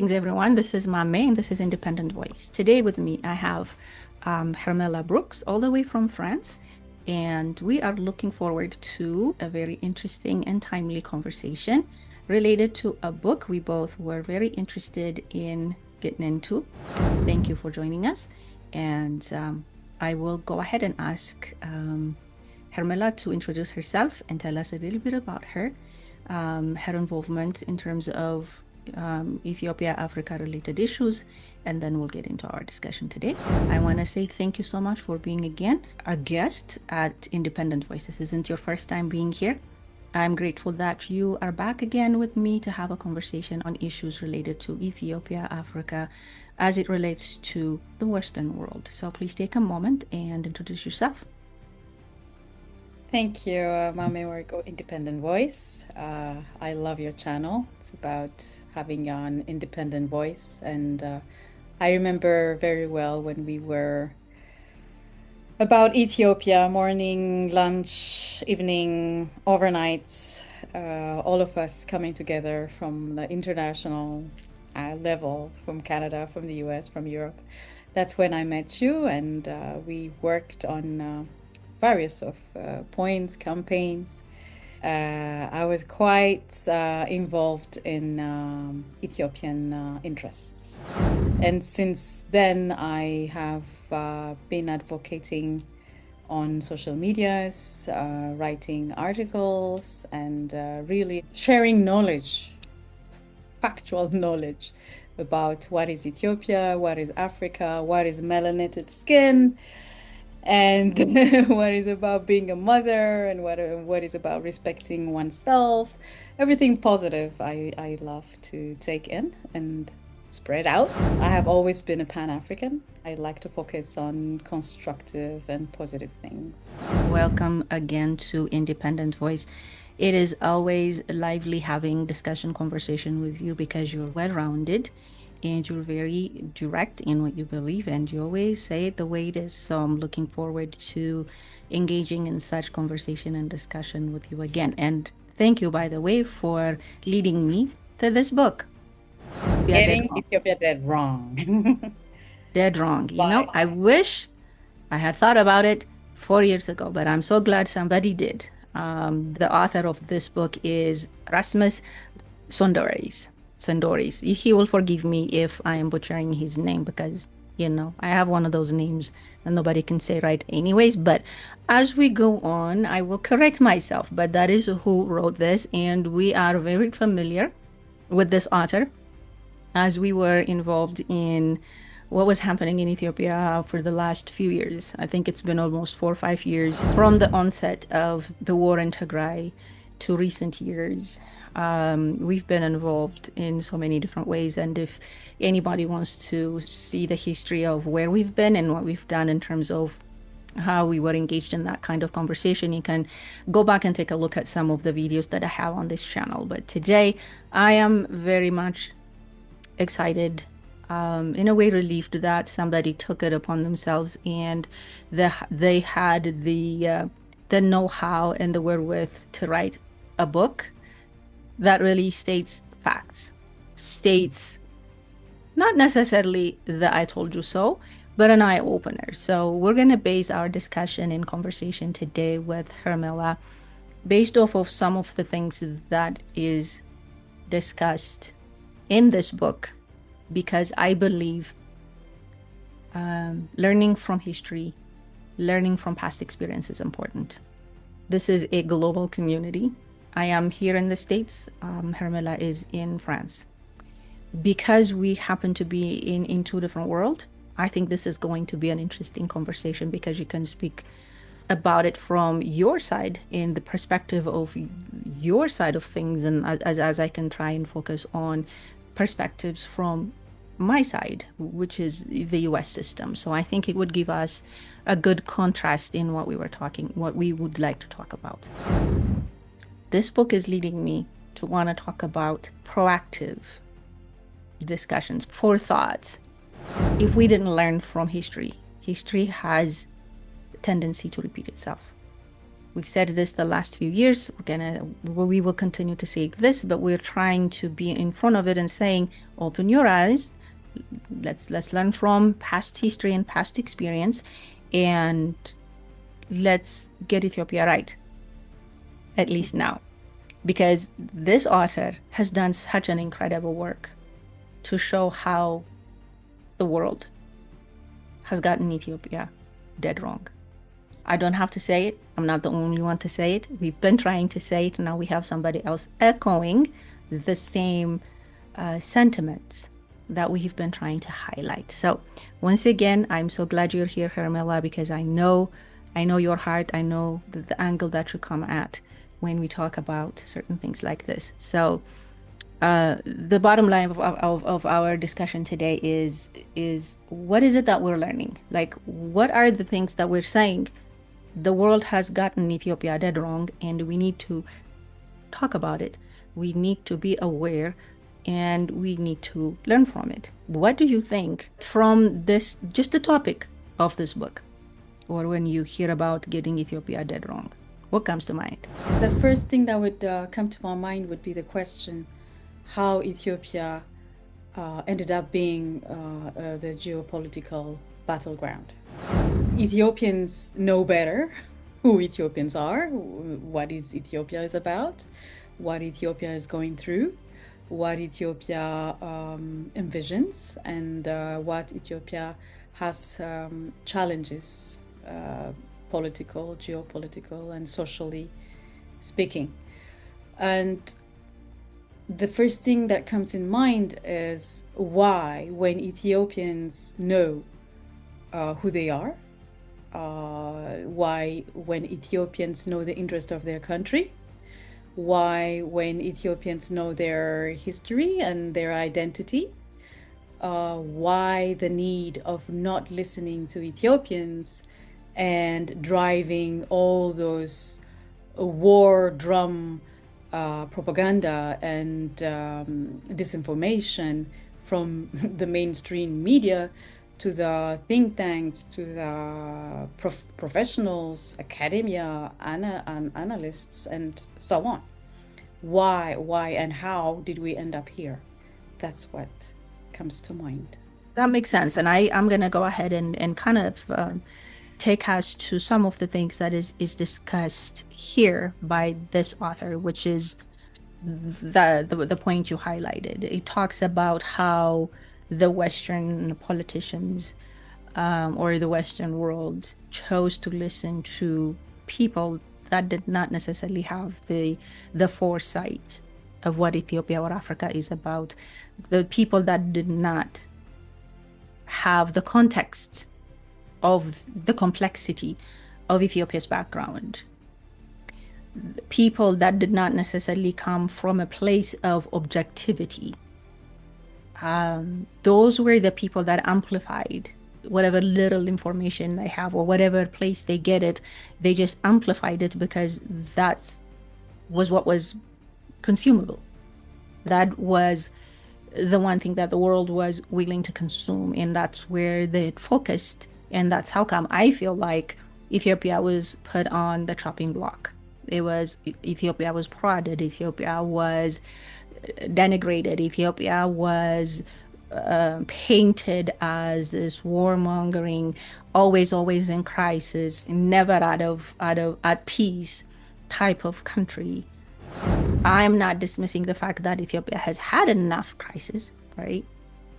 Greetings, everyone. This is Mame, and this is Independent Voice. Today with me, I have Hermela Brooks, all the way from France, and we are looking forward to a very interesting and timely conversation related to a book we both were very interested in getting into. Thank you for joining us, and I will go ahead and ask Hermela to introduce herself and tell us a little bit about her involvement in terms of Ethiopia, Africa related issues, and then we'll get into our discussion today. I want to say thank you so much for being again a guest at Independent Voice. This isn't your first time being here. I'm grateful that you are back again with me to have a conversation on issues related to Ethiopia, Africa, as it relates to the Western world. So please take a moment and introduce yourself. Thank you, Mame Wargo Independent Voice. I love your channel. It's about having an independent voice. And I remember very well when we were about Ethiopia, morning, lunch, evening, overnight, all of us coming together from the international level, from Canada, from the US, from Europe. That's when I met you, and we worked on various of points, campaigns. I was quite involved in Ethiopian interests. And since then, I have been advocating on social medias, writing articles, and really sharing knowledge, factual knowledge about what is Ethiopia, what is Africa, what is melanated skin, and what is about being a mother, and what is about respecting oneself. Everything positive I love to take in and spread out. I have always been a Pan-African. I like to focus on constructive and positive things. Welcome again to Independent Voice. It is always lively having discussion conversation with you because you're well-rounded and you're very direct in what you believe, and you always say it the way it is. So I'm looking forward to engaging in such conversation and discussion with you again. And thank you, by the way, for leading me to this book. Getting Ethiopia Dead Wrong. Dead Wrong. You know, I wish I had thought about it 4 years ago, but I'm so glad somebody did. The author of this book is Rasmus Sonderriis. He will forgive me if I am butchering his name because, you know, I have one of those names and nobody can say right anyways. But as we go on, I will correct myself. But that is who wrote this, and we are very familiar with this author as we were involved in what was happening in Ethiopia for the last few years. I think it's been almost 4 or 5 years from the onset of the war in Tigray to recent years. We've been involved in so many different ways, and if anybody wants to see the history of where we've been and what we've done in terms of how we were engaged in that kind of conversation, you can go back and take a look at some of the videos that I have on this channel. But today I am very much excited, in a way relieved that somebody took it upon themselves and they had the know-how and the wherewith to write a book that really states facts, states not necessarily the I told you so, but an eye-opener. So we're going to base our discussion and conversation today with Hermela based off of some of the things that is discussed in this book, because I believe learning from history, learning from past experience is important. This is a global community. I am here in the States. Hermela is in France. Because we happen to be in two different worlds, I think this is going to be an interesting conversation because you can speak about it from your side, in the perspective of your side of things, and as I can try and focus on perspectives from my side, which is the US system. So I think it would give us a good contrast in what we would like to talk about. This book is leading me to want to talk about proactive discussions, forethoughts. If we didn't learn from history, history has a tendency to repeat itself. We've said this the last few years. We will continue to say this, but we're trying to be in front of it and saying, open your eyes. Let's learn from past history and past experience, and let's get Ethiopia right, at least now. Because this author has done such an incredible work to show how the world has gotten Ethiopia dead wrong. I don't have to say it. I'm not the only one to say it. We've been trying to say it. Now we have somebody else echoing the same sentiments that we've been trying to highlight. So once again, I'm so glad you're here, Hermela, because I know your heart. I know the angle that you come at when we talk about certain things like this. So the bottom line of our discussion today is what is it that we're learning? Like, what are the things that we're saying the world has gotten Ethiopia dead wrong, and we need to talk about it. We need to be aware, and we need to learn from it. What do you think from this, just the topic of this book, or when you hear about getting Ethiopia dead wrong? What comes to mind? The first thing that would come to my mind would be the question how Ethiopia ended up being the geopolitical battleground. Ethiopians know better who Ethiopians are, what Ethiopia is about, what Ethiopia is going through, what Ethiopia envisions, and what Ethiopia has challenges, political, geopolitical, and socially speaking. And the first thing that comes in mind is why, when Ethiopians know who they are, why, when Ethiopians know the interest of their country, why, when Ethiopians know their history and their identity, why the need of not listening to Ethiopians and driving all those war drum propaganda and disinformation from the mainstream media to the think tanks, to the professionals, academia, and analysts, and so on. Why, and how did we end up here? That's what comes to mind. That makes sense. And I'm going to go ahead and kind of take us to some of the things that is discussed here by this author, which is the point you highlighted. It talks about how the Western politicians or the Western world chose to listen to people that did not necessarily have the foresight of what Ethiopia or Africa is about, the people that did not have the context of the complexity of Ethiopia's background, people that did not necessarily come from a place of objectivity. Those were the people that amplified whatever little information they have, or whatever place they get it, they just amplified it because that was what was consumable. That was the one thing that the world was willing to consume, and that's where they focused. And that's how come I feel like Ethiopia was put on the chopping block. Ethiopia was prodded, Ethiopia was denigrated, Ethiopia was painted as this warmongering, always in crisis, never at peace type of country. I'm not dismissing the fact that Ethiopia has had enough crisis, right?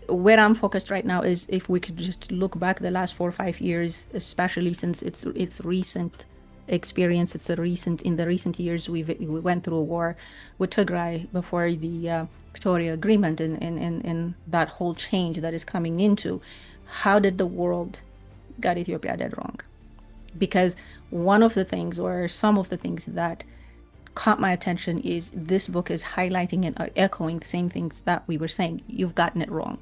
Where I'm focused right now is if we could just look back the last 4 or 5 years, especially since it's recent experience. In the recent years we went through a war with Tigray before the Betrayal agreement, and that whole change that is coming into. How did the world got Ethiopia dead wrong? Because one of the things, or some of the things that caught my attention, is this book is highlighting and echoing the same things that we were saying. You've gotten it wrong.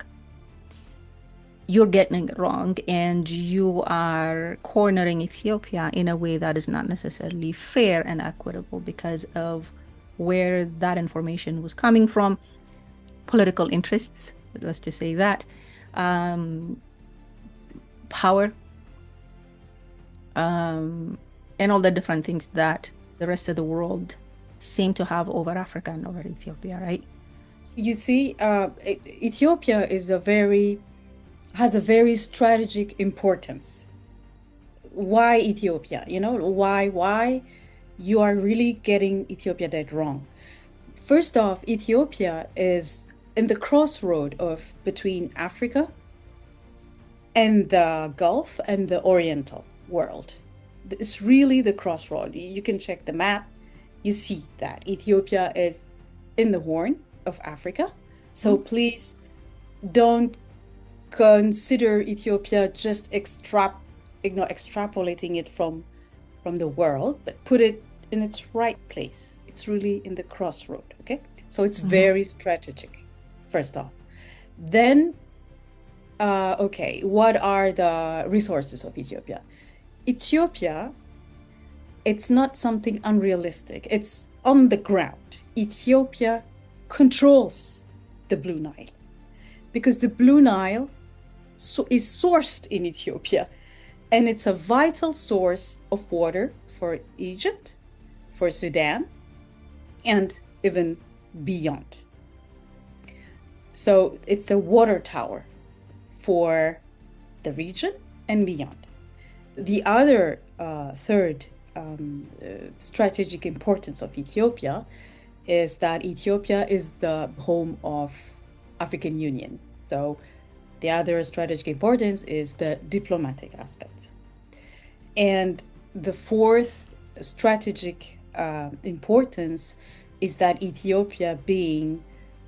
You're getting it wrong, and you are cornering Ethiopia in a way that is not necessarily fair and equitable because of where that information was coming from, political interests, let's just say that, power, and all the different things that the rest of the world seem to have over Africa and over Ethiopia, right? You see, Ethiopia has a very strategic importance. Why Ethiopia? You know, why you are really getting Ethiopia dead wrong. First off, Ethiopia is in the crossroad of between Africa and the Gulf and the Oriental world. It's really the crossroad. You can check the map. You see that Ethiopia is in the Horn of Africa. So please don't consider Ethiopia just extrapolating it from the world, but put it in its right place. It's really in the crossroad, okay? So it's very strategic, first off. Then, okay, what are the resources of Ethiopia? Ethiopia, it's not something unrealistic. It's on the ground. Ethiopia controls the Blue Nile because the Blue Nile is sourced in Ethiopia, and it's a vital source of water for Egypt, for Sudan, and even beyond. So it's a water tower for the region and beyond. The other third strategic importance of Ethiopia is that Ethiopia is the home of African Union. So the other strategic importance is the diplomatic aspect. And the fourth strategic importance is that Ethiopia being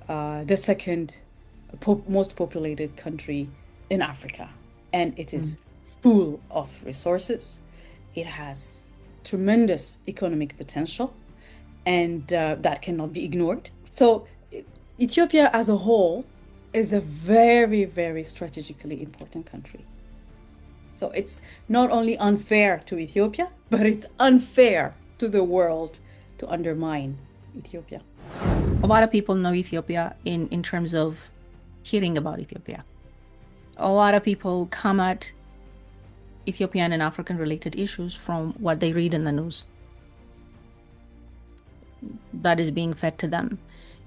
the second most populated country in Africa, and it is full of resources. It has tremendous economic potential, and that cannot be ignored. So Ethiopia as a whole is a very, very strategically important country. So it's not only unfair to Ethiopia, but it's unfair to the world to undermine Ethiopia. A lot of people know Ethiopia in terms of hearing about Ethiopia. A lot of people come at Ethiopian and African related issues from what they read in the news that is being fed to them.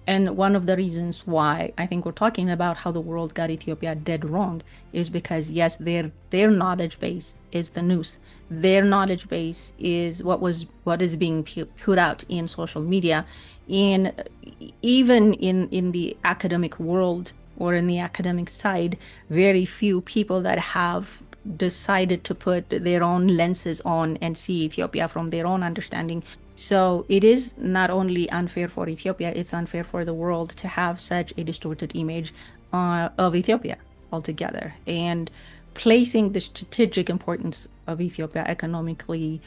And one of the reasons why I think we're talking about how the world got Ethiopia dead wrong is because, yes, their knowledge base is the news. Their knowledge base is what is being put out in social media, even in the academic world or in the academic side. Very few people that have decided to put their own lenses on and see Ethiopia from their own understanding. So it is not only unfair for Ethiopia, it's unfair for the world to have such a distorted image of Ethiopia altogether. And placing the strategic importance of Ethiopia economically,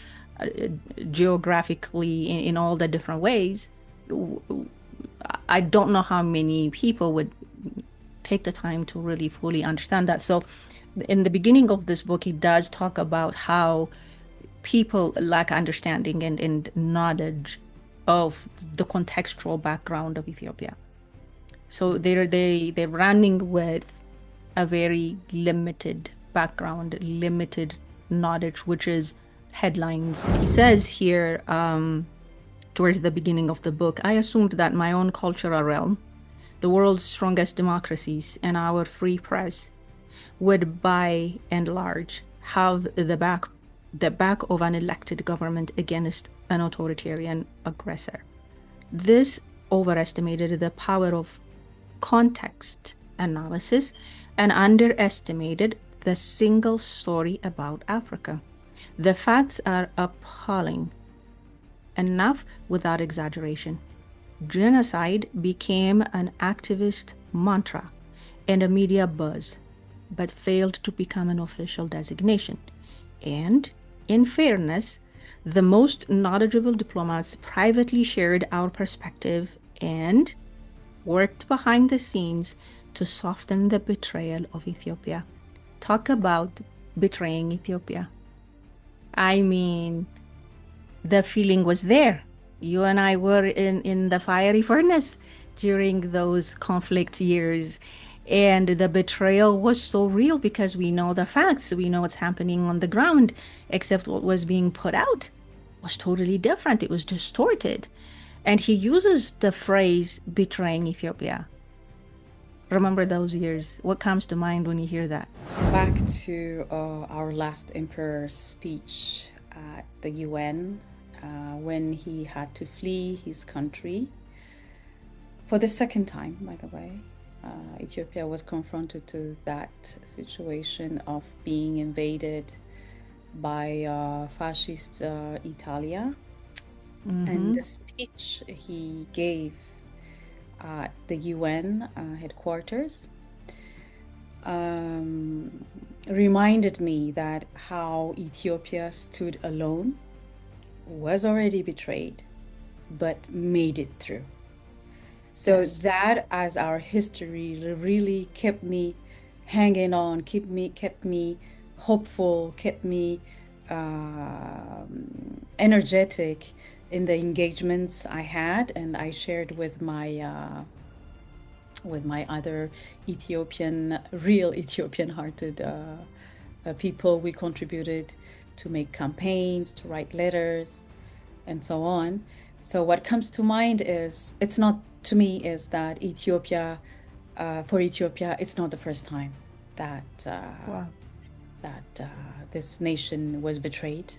geographically, in all the different ways, I don't know how many people would take the time to really fully understand that. So in the beginning of this book, he does talk about how people lack understanding and knowledge of the contextual background of Ethiopia. So they're running with a very limited background, limited knowledge, which is headlines. He says here, towards the beginning of the book, I assumed that my own cultural realm, the world's strongest democracies, and our free press would, by and large, have the back of an elected government against an authoritarian aggressor. This overestimated the power of context analysis and underestimated the single story about Africa. The facts are appalling, enough without exaggeration. Genocide became an activist mantra and a media buzz, but failed to become an official designation. And, in fairness, the most knowledgeable diplomats privately shared our perspective and worked behind the scenes to soften the betrayal of Ethiopia. Talk about betraying Ethiopia. I mean, the feeling was there. You and I were in the fiery furnace during those conflict years. And the betrayal was so real because we know the facts. We know what's happening on the ground, except what was being put out. was totally different. It was distorted. And he uses the phrase betraying Ethiopia. Remember those years? What comes to mind when you hear that? Back to our last emperor's speech at the UN when he had to flee his country for the second time, by the way. Ethiopia was confronted to that situation of being invaded by fascist Italia. And the speech he gave at the UN headquarters reminded me that how Ethiopia stood alone, was already betrayed, but made it through. So Yes. that, as our history, really kept me hanging on, kept me hopeful, kept me energetic in the engagements I had, and I shared with my other real Ethiopian-hearted people. We contributed to make campaigns, to write letters, and so on. So what comes to mind is, it's not, to me, is that for Ethiopia, it's not the first time that Wow. this nation was betrayed,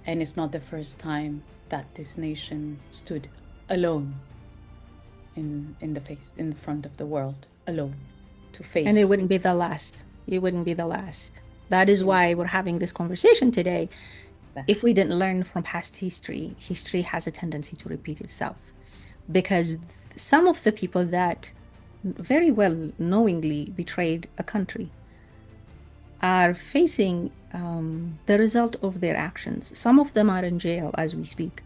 and it's not the first time that this nation stood alone in the front of the world, alone, to face. And it wouldn't be the last. It wouldn't be the last. That is why we're having this conversation today. If we didn't learn from past history, history has a tendency to repeat itself. Because some of the people that very well knowingly betrayed a country are facing the result of their actions. Some of them are in jail as we speak.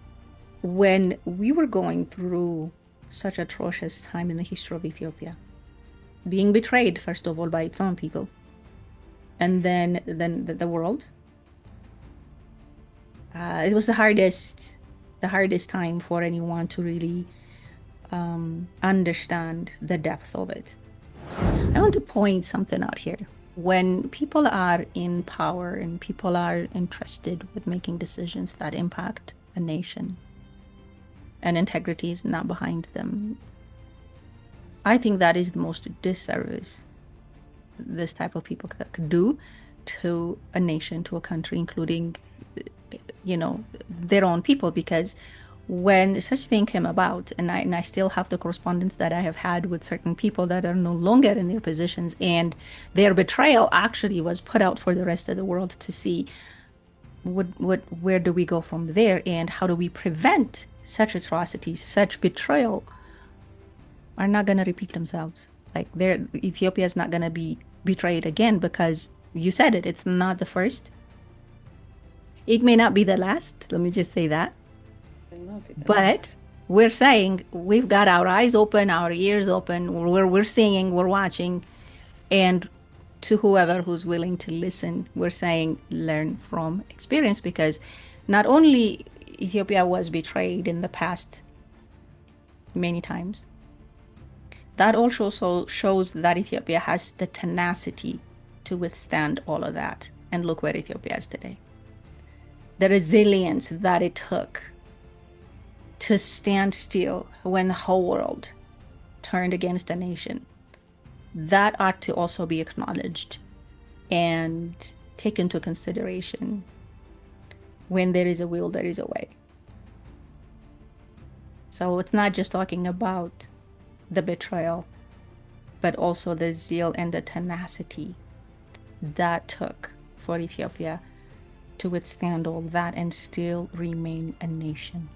When we were going through such atrocious time in the history of Ethiopia, being betrayed, first of all, by its own people, and then the world, it was the hardest time for anyone to really understand the depths of it. I want to point something out here. When people are in power and people are interested with making decisions that impact a nation, and integrity is not behind them, I think that is the most disservice this type of people could do to a nation, to a country, including, their own people. Because when such thing came about, and I still have the correspondence that I have had with certain people that are no longer in their positions, and their betrayal actually was put out for the rest of the world to see where do we go from there, and how do we prevent such atrocities, such betrayal are not going to repeat themselves. Like, Ethiopia is not going to be betrayed again, because you said it, it's not the first. It may not be the last, let me just say that. But we're saying we've got our eyes open, our ears open, we're seeing, we're watching, and to whoever who's willing to listen, we're saying learn from experience, because not only Ethiopia was betrayed in the past many times, that also shows that Ethiopia has the tenacity to withstand all of that. And look where Ethiopia is today. The resilience that it took to stand still when the whole world turned against a nation, that ought to also be acknowledged and taken into consideration. When there is a will, there is a way. So it's not just talking about the betrayal, but also the zeal and the tenacity that took for Ethiopia to withstand all that and still remain a nation.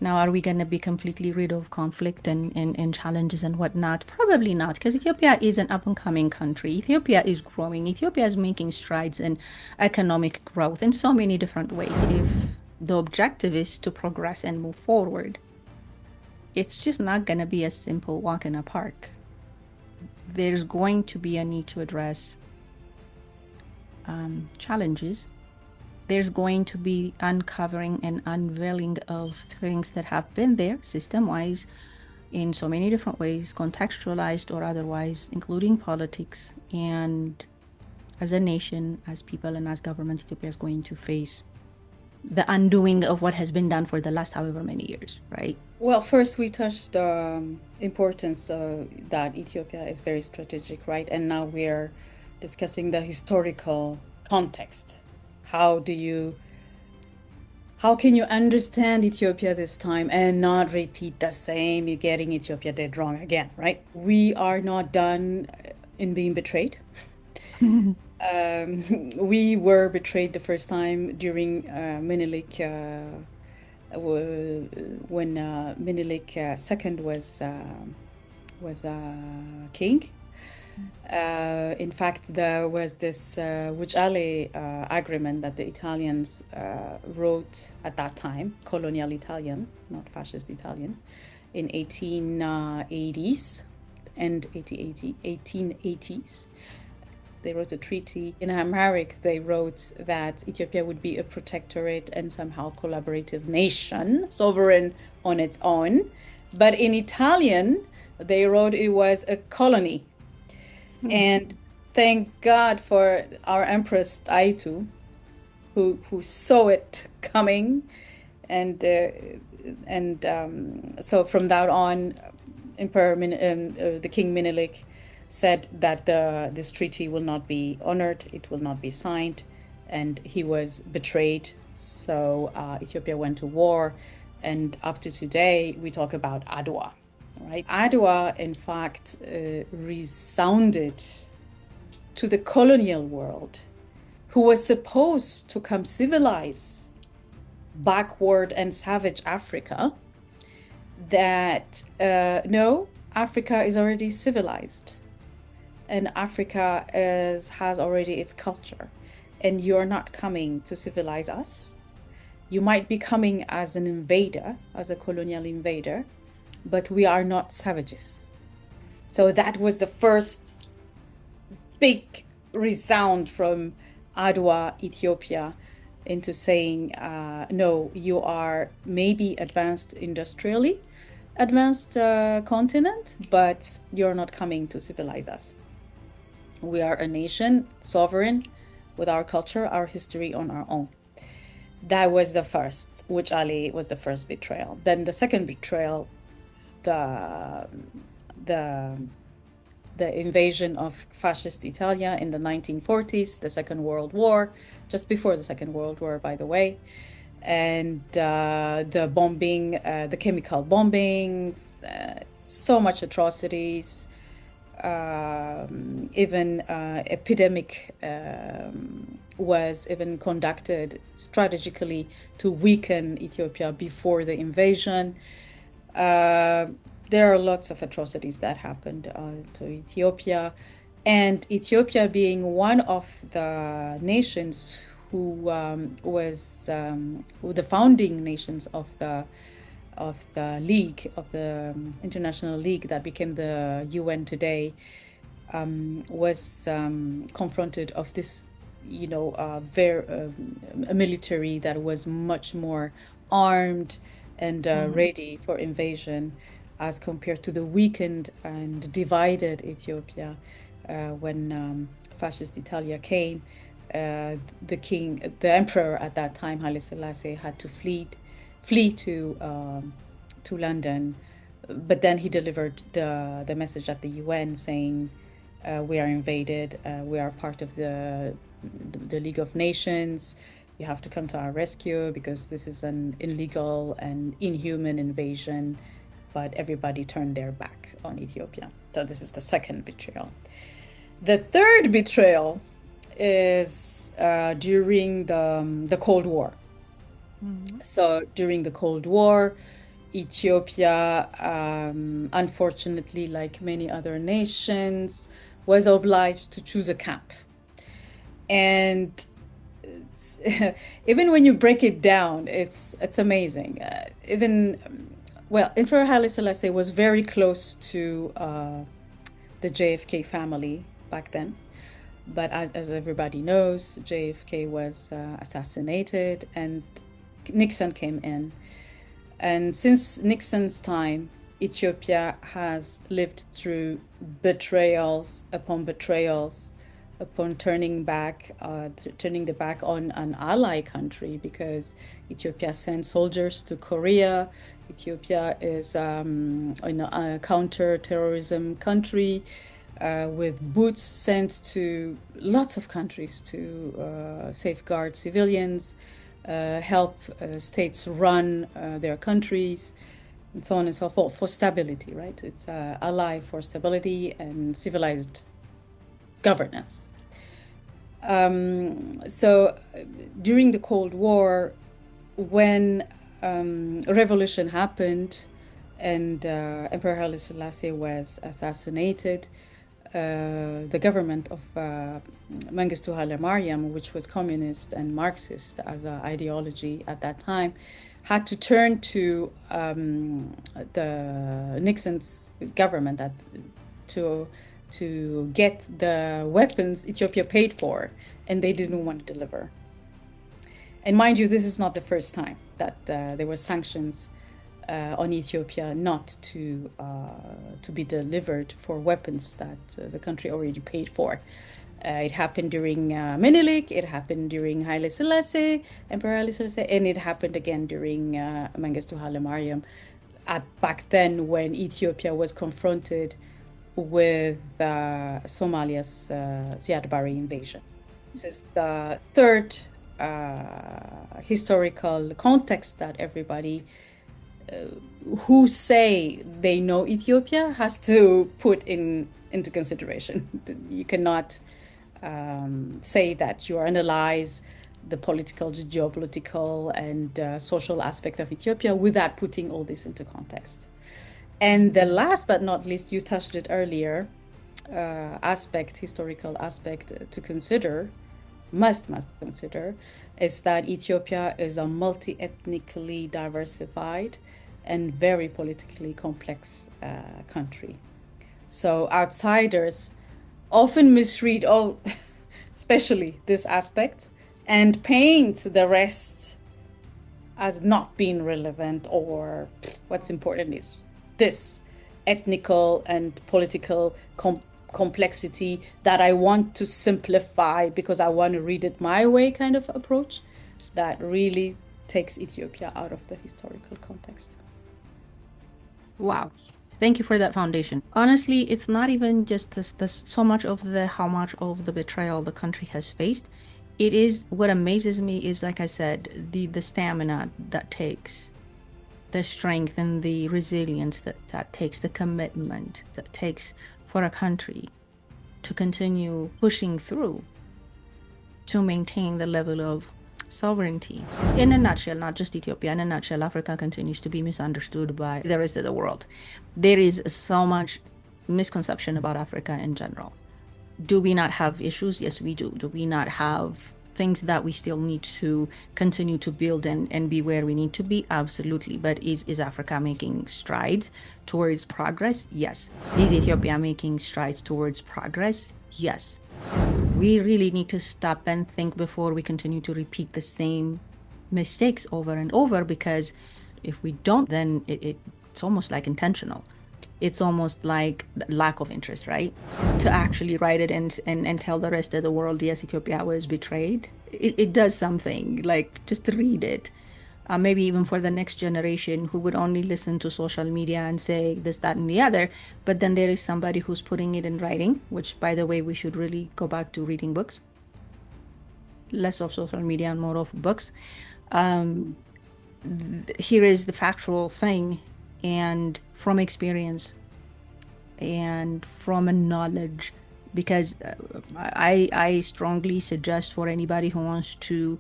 Now, are we going to be completely rid of conflict and challenges and whatnot? Probably not, because Ethiopia is an up-and-coming country. Ethiopia is growing. Ethiopia is making strides in economic growth in so many different ways. If the objective is to progress and move forward, it's just not going to be a simple walk in a park. There's going to be a need to address challenges. There's going to be uncovering and unveiling of things that have been there system-wise in so many different ways, contextualized or otherwise, including politics. And as a nation, as people, and as government, Ethiopia is going to face the undoing of what has been done for the last however many years, right? Well, first we touched the importance that Ethiopia is very strategic, right? And now we're discussing the historical context. How do you, how can you understand Ethiopia this time and not repeat the same? You're getting Ethiopia dead wrong again, right? We are not done in being betrayed. We were betrayed the first time during Menelik, when Menelik II was king. In fact, there was this Wuchale agreement that the Italians wrote at that time, colonial Italian, not fascist Italian, in 1880s and 1880s. They wrote a treaty. In Amharic, they wrote that Ethiopia would be a protectorate and somehow collaborative nation, sovereign on its own. But in Italian, they wrote it was a colony. And thank God for our Empress Taitu, who saw it coming, and so from that on, the King Menelik said that this treaty will not be honored, it will not be signed, and he was betrayed. So Ethiopia went to war, and up to today we talk about Adwa, right? Adwa, in fact, resounded to the colonial world, who was supposed to come civilize backward and savage Africa, that no, Africa is already civilized. And Africa has already its culture, and you're not coming to civilize us. You might be coming as an invader, as a colonial invader, but we are not savages. So that was the first big resound from Adwa, Ethiopia, into saying, no, you are maybe advanced industrially, advanced continent, but you're not coming to civilize us. We are a nation, sovereign, with our culture, our history on our own. That was the first, which Ali was the first betrayal. Then the second betrayal, the invasion of fascist Italia in the 1940s, the Second World War, just before the Second World War, by the way, and the bombing, the chemical bombings, so much atrocities. Even epidemic was even conducted strategically to weaken Ethiopia before the invasion. There are lots of atrocities that happened to Ethiopia, and Ethiopia being one of the nations who was the founding nations of the league, of the international league that became the UN today, was confronted of this, a military that was much more armed and ready for invasion, as compared to the weakened and divided Ethiopia when fascist Italia came. The emperor at that time, Haile Selassie, had to flee to London, but then he delivered the message at the UN saying, we are invaded, we are part of the League of Nations, you have to come to our rescue because this is an illegal and inhuman invasion. But everybody turned their back on Ethiopia. So this is the second betrayal. The third betrayal is during the Cold War. So during the Cold War, Ethiopia, unfortunately, like many other nations, was obliged to choose a camp. And even when you break it down, it's amazing. Well, Emperor Haile Selassie was very close to the JFK family back then. But as everybody knows, JFK was assassinated and Nixon came in. And since Nixon's time, Ethiopia has lived through betrayals upon betrayals upon turning the back on an ally country, because Ethiopia sent soldiers to Korea. Ethiopia is a counter-terrorism country with boots sent to lots of countries to safeguard civilians, help states run their countries, and so on and so forth, for stability, right? It's ally for stability and civilized governance. So during the Cold War, when revolution happened and Emperor Haile Selassie was assassinated, the government of Mengistu Haile Mariam, which was communist and Marxist as an ideology at that time, had to turn to the Nixon's government to get the weapons Ethiopia paid for, and they didn't want to deliver. And mind you, this is not the first time that there were sanctions on Ethiopia not to be delivered for weapons that the country already paid for. It happened during Menelik, it happened during Haile Selassie, Emperor Haile Selassie, and it happened again during Mengistu Haile Mariam. Back then, when Ethiopia was confronted with Somalia's Ziad Barre invasion. This is the third historical context that everybody who say they know Ethiopia has to put into consideration. You cannot say that you analyze the political, the geopolitical, and social aspect of Ethiopia without putting all this into context. And the last but not least, you touched it earlier, historical aspect to consider, must consider, is that Ethiopia is a multi-ethnically diversified and very politically complex country. So outsiders often misread especially this aspect, and paint the rest as not being relevant, or what's important is this ethnical and political complexity that I want to simplify because I want to read it my way kind of approach that really takes Ethiopia out of the historical context. Wow. Thank you for that foundation. Honestly, it's not even just this so much of how much of the betrayal the country has faced. It is, what amazes me is, like I said, the stamina that takes, the strength and the resilience that takes, the commitment that takes for a country to continue pushing through to maintain the level of sovereignty. In a nutshell, not just Ethiopia, in a nutshell, Africa continues to be misunderstood by the rest of the world. There is so much misconception about Africa in general. Do we not have issues? Yes, we do. Do we not have things that we still need to continue to build and be where we need to be? Absolutely. But is Africa making strides towards progress? Yes. Is Ethiopia making strides towards progress? Yes. We really need to stop and think before we continue to repeat the same mistakes over and over, because if we don't, then it's almost like intentional. It's almost like lack of interest, right? To actually write it and tell the rest of the world, yes, Ethiopia was betrayed. It does something, like just read it. Maybe even for the next generation who would only listen to social media and say this, that, and the other. But then there is somebody who's putting it in writing, which, by the way, we should really go back to reading books. Less of social media and more of books. Here is the factual thing, and from experience and from a knowledge, because I strongly suggest for anybody who wants to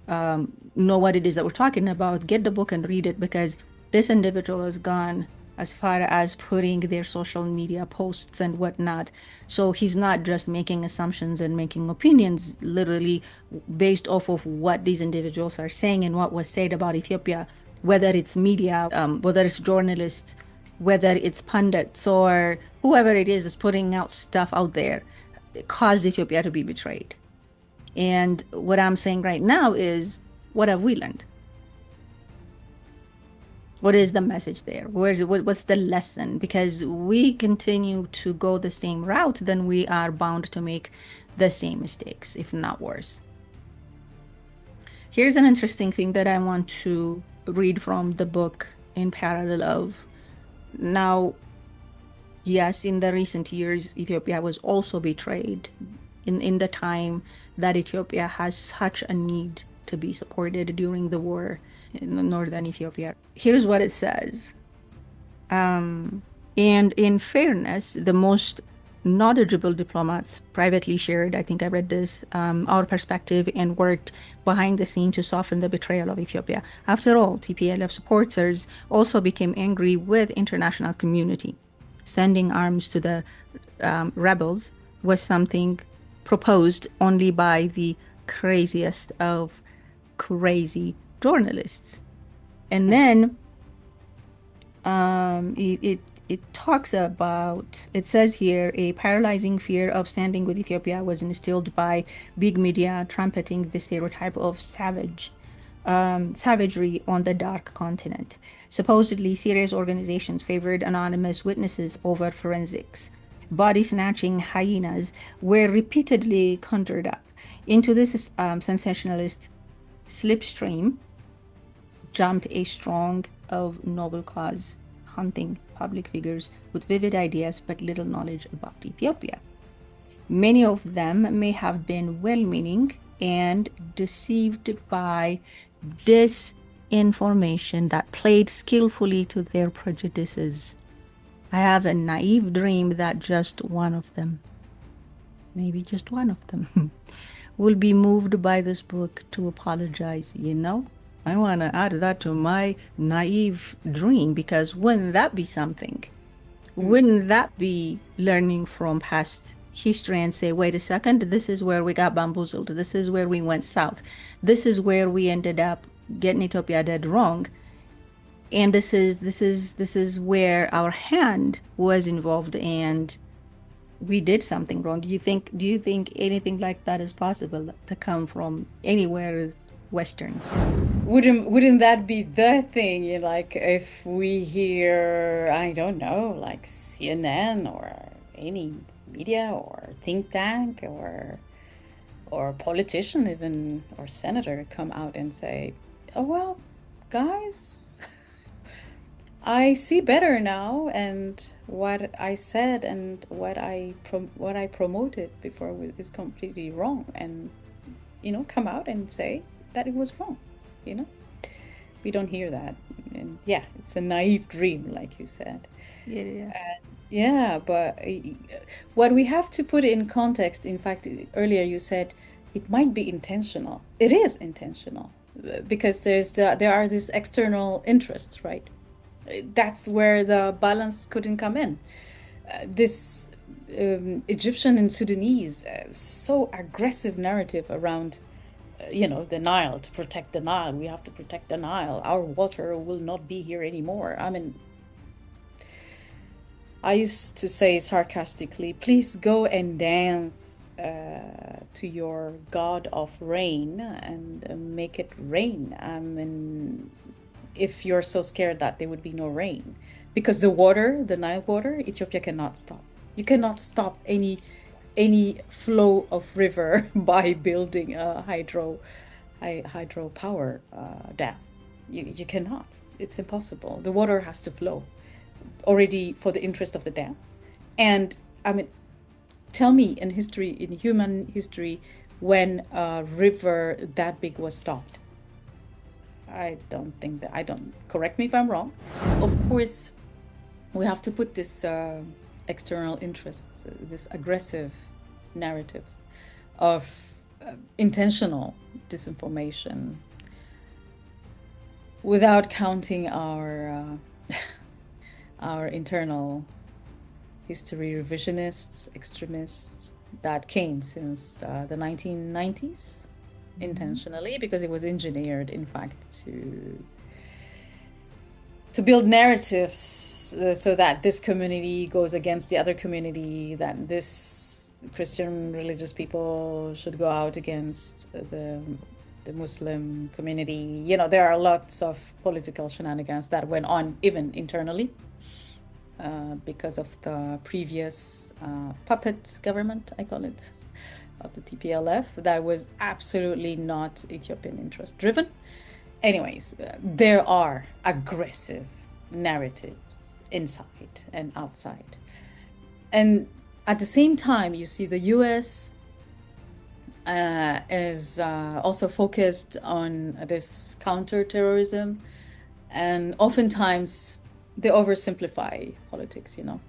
know what it is that we're talking about, get the book and read it, because this individual has gone as far as putting their social media posts and whatnot. So he's not just making assumptions and making opinions literally based off of what these individuals are saying and what was said about Ethiopia, whether it's media, whether it's journalists, whether it's pundits, or whoever it is putting out stuff out there, caused Ethiopia to be betrayed. And what I'm saying right now is, what have we learned? What is the message there? What's the lesson? Because we continue to go the same route, then we are bound to make the same mistakes, if not worse. Here's an interesting thing that I want to read from the book in parallel of. Now, yes, in the recent years, Ethiopia was also betrayed in the time that Ethiopia has such a need to be supported during the war in the northern Ethiopia. Here's what it says. And in fairness, the most knowledgeable diplomats privately shared, I think I read this, our perspective and worked behind the scene to soften the betrayal of Ethiopia. After all, TPLF supporters also became angry with international community. Sending arms to the rebels was something proposed only by the craziest of crazy journalists. And then it talks about, it says here, a paralyzing fear of standing with Ethiopia was instilled by big media trumpeting the stereotype of savagery on the dark continent. Supposedly, serious organizations favored anonymous witnesses over forensics. Body snatching hyenas were repeatedly conjured up. Into this sensationalist slipstream jumped a strong of noble cause, hunting public figures with vivid ideas but little knowledge about Ethiopia. Many of them may have been well-meaning and deceived by disinformation that played skillfully to their prejudices. I have a naive dream that just one of them, maybe just one of them, will be moved by this book to apologize, you know? I want to add that to my naive dream, because wouldn't that be something? Wouldn't that be learning from past history and say, wait a second, this is where we got bamboozled. This is where we went south. This is where we ended up getting Ethiopia dead wrong. And this is where our hand was involved and we did something wrong. Do you think anything like that is possible to come from anywhere Western? Wouldn't that be the thing? Like if we hear, I don't know, like CNN or any media or think tank or politician even or senator come out and say, "Oh well, guys, I see better now, and what I said and what I promoted before is completely wrong," and come out and say that it was wrong. We don't hear that, and yeah, it's a naive dream, like you said. Yeah. Yeah, but what we have to put in context, in fact, earlier you said it might be intentional. It is intentional because there are these external interests, right? That's where the balance couldn't come in. This Egyptian and Sudanese so aggressive narrative around the Nile, to protect the Nile. We have to protect the Nile. Our water will not be here anymore. I mean, I used to say sarcastically, please go and dance to your god of rain and make it rain. I mean, if you're so scared that there would be no rain. Because the water, the Nile water, Ethiopia cannot stop. You cannot stop any flow of river by building a hydropower dam. You cannot. It's impossible. The water has to flow already for the interest of the dam. And I mean, tell me in human history, when a river that big was stopped. I don't, correct me if I'm wrong. Of course, we have to put this external interests, this aggressive narratives of intentional disinformation without counting our our internal history revisionists, extremists that came since the 1990s intentionally, because it was engineered, in fact, to build narratives so that this community goes against the other community, that this Christian religious people should go out against the Muslim community. There are lots of political shenanigans that went on even internally because of the previous puppet government, I call it, of the TPLF that was absolutely not Ethiopian interest driven. Anyways, there are aggressive narratives inside and outside. And at the same time, you see the US is also focused on this counterterrorism, and oftentimes they oversimplify politics, you know.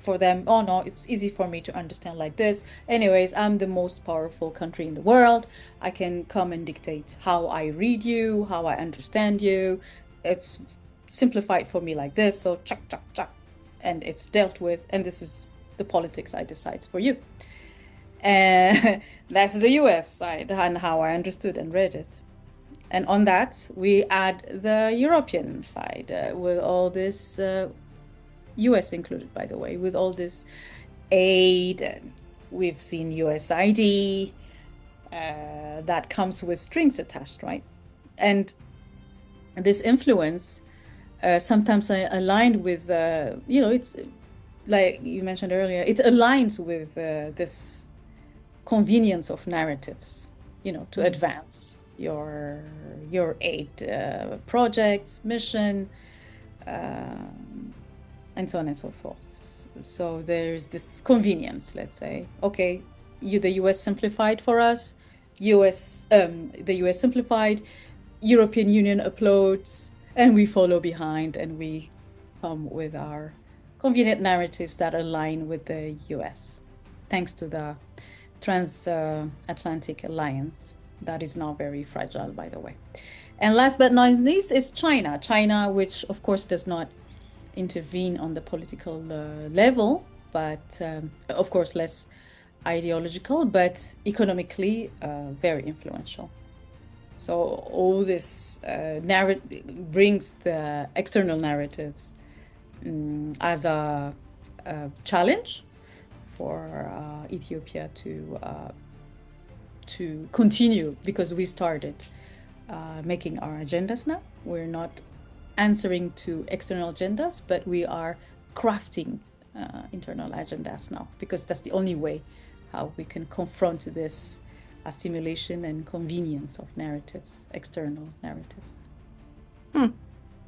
For them, oh no, it's easy for me to understand like this. Anyways, I'm the most powerful country in the world. I can come and dictate how I read you, how I understand you. It's simplified for me like this, so chuck, chuck, chuck. And it's dealt with, and this is the politics I decide for you. And that's the US side and how I understood and read it. And on that, we add the European side with all this, US included, by the way, with all this aid. And we've seen USID that comes with strings attached, right? And this influence sometimes aligned with, it's like you mentioned earlier, it aligns with this convenience of narratives, to advance your aid projects, mission, and so on and so forth. So there's this convenience, let's say. Okay, the US simplified for us. The US simplified. European Union uploads, and we follow behind, and we come with our convenient narratives that align with the US, thanks to the transatlantic alliance that is now very fragile, by the way. And last but not least is China. China, which of course does not intervene on the political level, but of course less ideological, but economically very influential. So all this brings the external narratives as a challenge for Ethiopia to continue, because we started making our agendas now. We're not answering to external agendas, but we are crafting internal agendas now, because that's the only way how we can confront this assimilation and convenience of narratives, external narratives.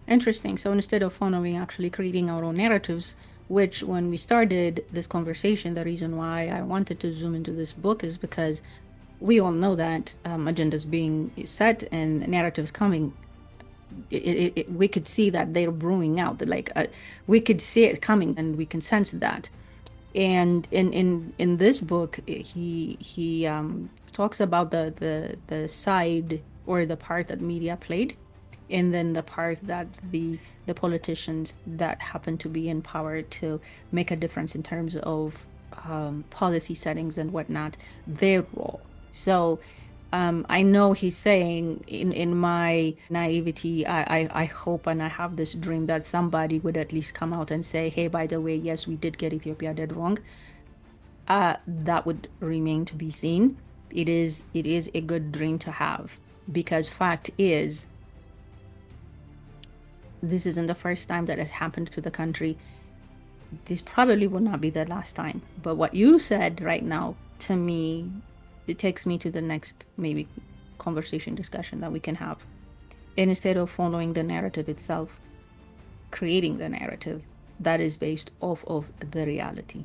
Interesting. So instead of following, actually creating our own narratives, which when we started this conversation, the reason why I wanted to zoom into this book is because we all know that agendas being set and narratives coming, we could see that they're brewing out. We could see it coming, and we can sense that. And in this book, he talks about the side or the part that media played, and then the part that the politicians that happen to be in power to make a difference in terms of policy settings and whatnot, their role. So I know he's saying, in my naivety, I hope and I have this dream that somebody would at least come out and say, hey, by the way, yes, we did get Ethiopia Dead Wrong. That would remain to be seen. It is a good dream to have, because fact is, this isn't the first time that has happened to the country. This probably will not be the last time. But what you said right now, to me, it takes me to the next maybe conversation, discussion that we can have. And instead of following the narrative itself, creating the narrative that is based off of the reality.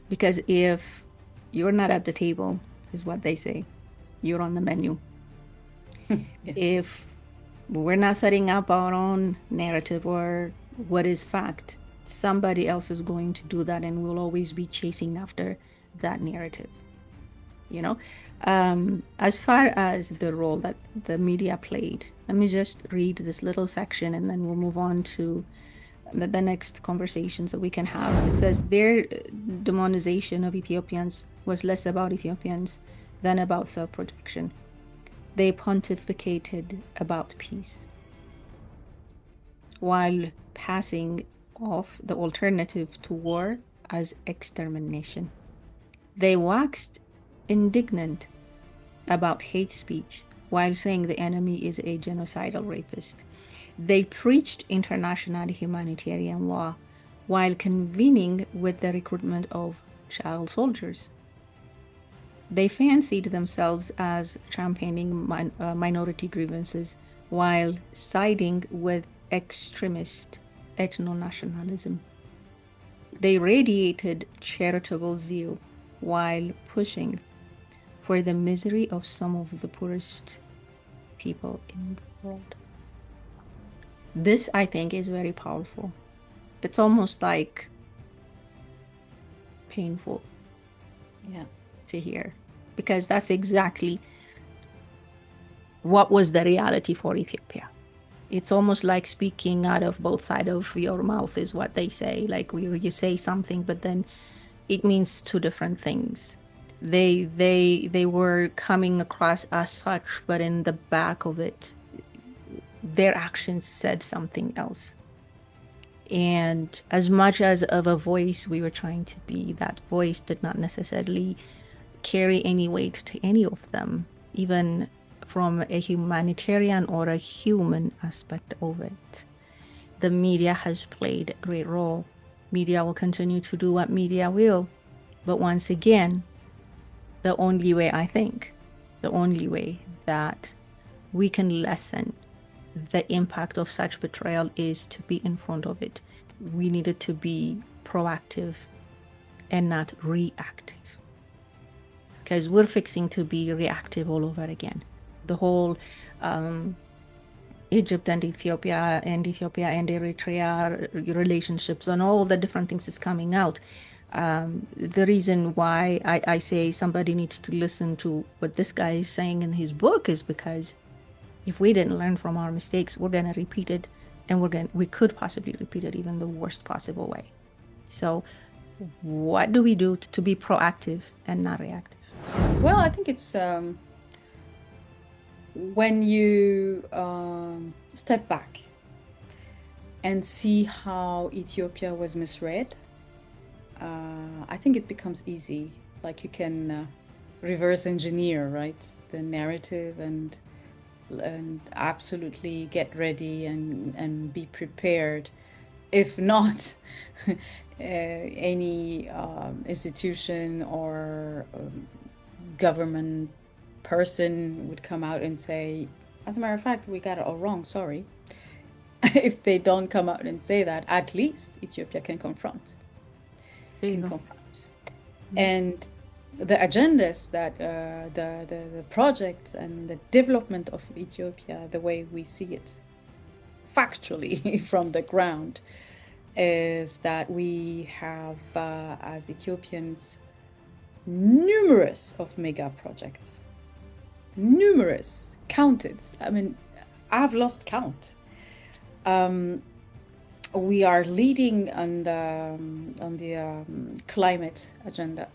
Because if you're not at the table, is what they say, you're on the menu. Yes. If we're not setting up our own narrative or what is fact, somebody else is going to do that, and we'll always be chasing after that narrative. As far as the role that the media played, let me just read this little section, and then we'll move on to the next conversations that we can have. It says their demonization of Ethiopians was less about Ethiopians than about self-protection. They pontificated about peace, while passing off the alternative to war as extermination. They waxed indignant about hate speech, while saying the enemy is a genocidal rapist. They preached international humanitarian law, while convening with the recruitment of child soldiers. They fancied themselves as championing minority grievances while siding with extremist ethno-nationalism. They radiated charitable zeal while pushing for the misery of some of the poorest people in the world. This, I think, is very powerful. It's almost like painful to hear, because that's exactly what was the reality for Ethiopia. It's almost like speaking out of both sides of your mouth is what they say. Like you say something, but then it means two different things. They were coming across as such, but in the back of it, their actions said something else. And as much as of a voice we were trying to be, that voice did not necessarily carry any weight to any of them, even from a humanitarian or a human aspect of it. The media has played a great role. Media will continue to do what media will. But once again, the only way, I think, the only way that we can lessen the impact of such betrayal is to be in front of it. We needed to be proactive and not reactive, because we're fixing to be reactive all over again. The whole Egypt and Ethiopia and Eritrea relationships and all the different things that's coming out. The reason why I say somebody needs to listen to what this guy is saying in his book is because if we didn't learn from our mistakes, we're going to repeat it, and we could possibly repeat it even the worst possible way. So what do we do to be proactive and not reactive? Well, I think it's when you step back and see how Ethiopia was misread, I think it becomes easy. Like you can reverse engineer, right, the narrative and absolutely get ready and be prepared. If not, any institution or government person would come out and say, as a matter of fact, we got it all wrong, sorry. If they don't come out and say that, at least Ethiopia can confront. And the agendas that the projects and the development of Ethiopia, the way we see it factually from the ground, is that we have, as Ethiopians, numerous of mega projects. Numerous, counted. I mean, I've lost count. We are leading on the climate agenda.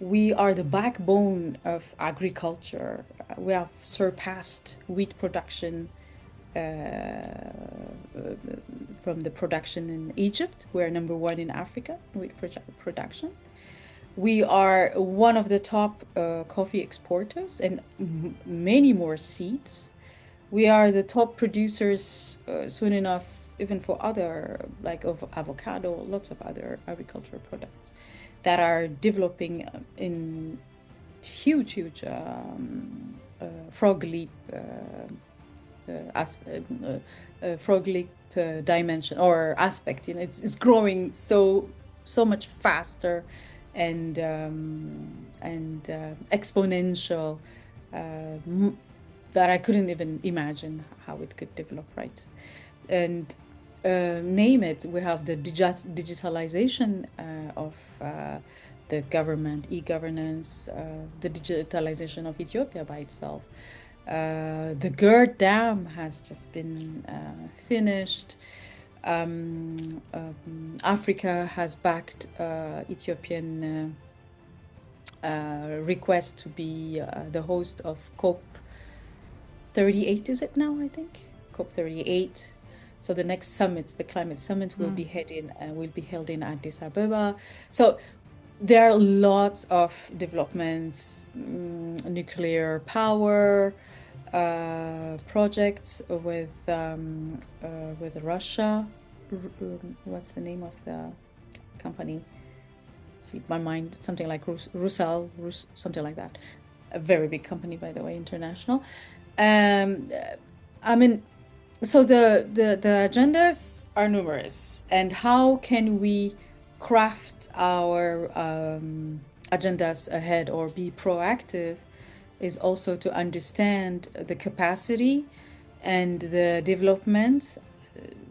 We are the backbone of agriculture. We have surpassed wheat production from the production in Egypt. We're number one in Africa, wheat production. We are one of the top coffee exporters and many more seeds. We are the top producers soon enough, even for other, like of avocado, lots of other agricultural products that are developing in huge frog leap frog leap dimension or aspect. You know, it's growing so much faster and exponential that I couldn't even imagine how it could develop, right? And name it, we have the digitalization of the government, e-governance, the digitalization of Ethiopia by itself. The Gerd Dam has just been finished. Africa has backed Ethiopian request to be the host of COP 38, is it now, I think? COP 38. So the next summit, the climate summit, will be held in Addis Ababa. So there are lots of developments, nuclear power projects with Russia. What's the name of the company? see my mind, something like something like that. A very big company, by the way, international. I mean, so the agendas are numerous, and how can we craft our agendas ahead or be proactive is also to understand the capacity and the development,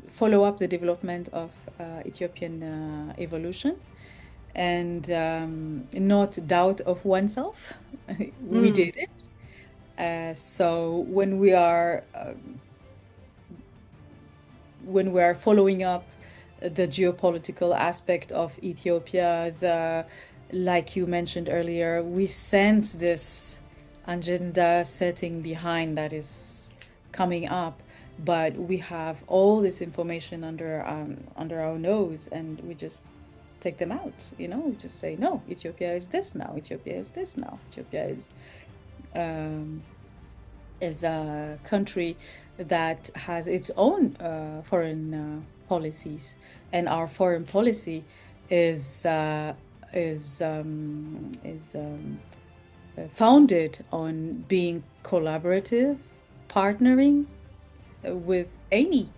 follow up the development of Ethiopian evolution, and not doubt of oneself. We did it. So when we are following up the geopolitical aspect of Ethiopia, like you mentioned earlier, we sense this agenda setting behind that is coming up, but we have all this information under our nose, and we just take them out. We just say, no, Ethiopia is this now. Ethiopia is this now. Ethiopia is a country that has its own foreign policies, and our foreign policy is founded on being collaborative, partnering with any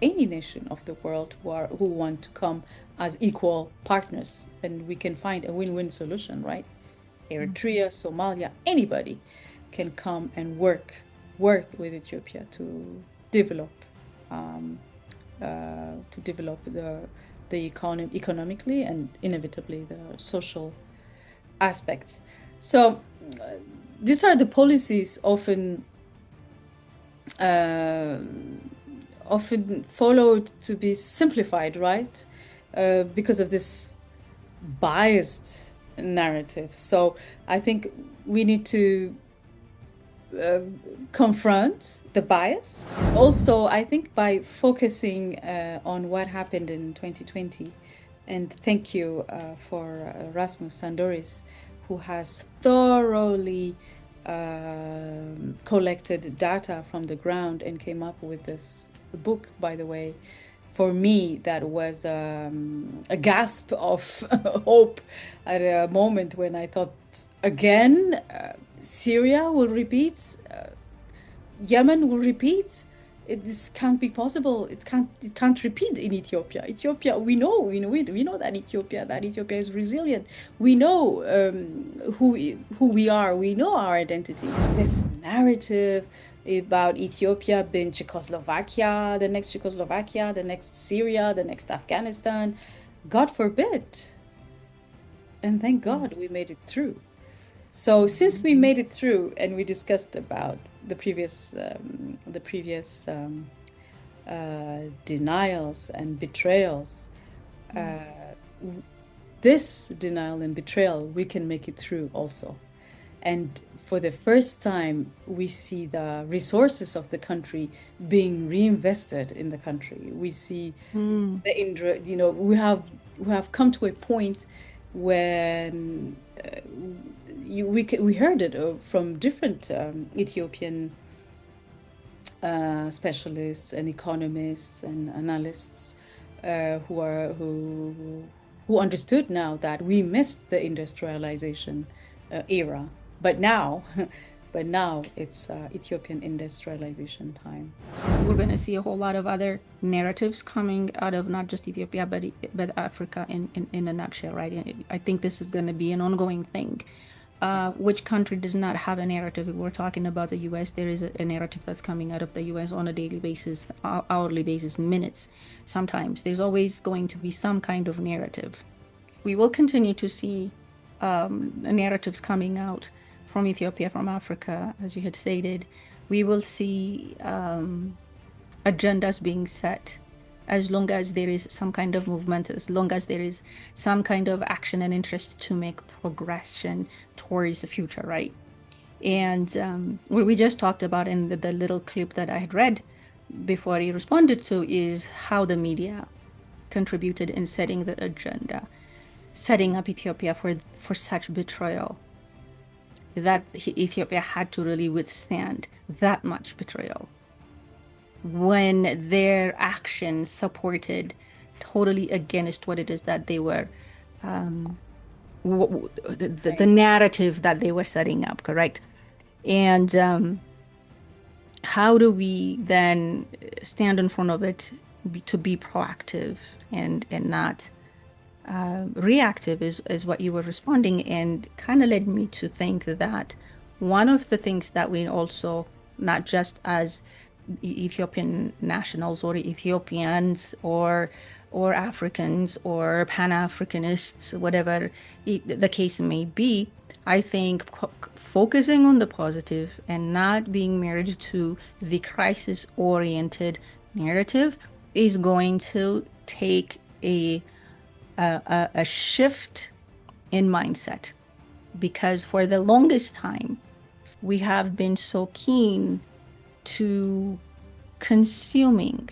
nation of the world who want to come as equal partners, and we can find a win-win solution, right? Eritrea, Somalia, anybody can come and work with Ethiopia to develop the economy economically, and inevitably the social aspects. So these are the policies often followed to be simplified, right? Because of this biased narrative. So I think we need to confront the bias. Also, I think by focusing on what happened in 2020, and thank you for Rasmus Sonderriis, who has thoroughly collected data from the ground and came up with this book, by the way. For me, that was a gasp of hope at a moment when I thought, again, Syria will repeat, Yemen will repeat. This can't be possible. It can't repeat in Ethiopia. Ethiopia, we know that Ethiopia is resilient. We know who we are. We know our identity. This narrative about Ethiopia being Czechoslovakia, the next Czechoslovakia, the next Syria, the next Afghanistan, God forbid. And thank God we made it through. So since we made it through, and we discussed about the previous denials and betrayals, this denial and betrayal, we can make it through also. And for the first time, we see the resources of the country being reinvested in the country. We see we have come to a point when we heard it from different Ethiopian specialists and economists and analysts who understood now that we missed the industrialization era, but now it's Ethiopian industrialization time. We're going to see a whole lot of other narratives coming out of not just Ethiopia, but Africa in a nutshell, right? I think this is going to be an ongoing thing. Which country does not have a narrative? If we're talking about the US, there is a narrative that's coming out of the US on a daily basis, hourly basis, minutes. Sometimes there's always going to be some kind of narrative. We will continue to see narratives coming out from Ethiopia, from Africa, as you had stated. We will see agendas being set as long as there is some kind of movement, as long as there is some kind of action and interest to make progression towards the future, right? And what we just talked about in the little clip that I had read before he responded to is how the media contributed in setting the agenda, setting up Ethiopia for such betrayal, that Ethiopia had to really withstand that much betrayal when their actions supported totally against what it is that they were the narrative that they were setting up, correct? And how do we then stand in front of it to be proactive and not reactive is what you were responding, and kind of led me to think that one of the things that we also, not just as Ethiopian nationals or Ethiopians or Africans or Pan-Africanists, whatever the case may be, I think focusing on the positive and not being married to the crisis-oriented narrative is going to take a shift in mindset, because for the longest time we have been so keen to consuming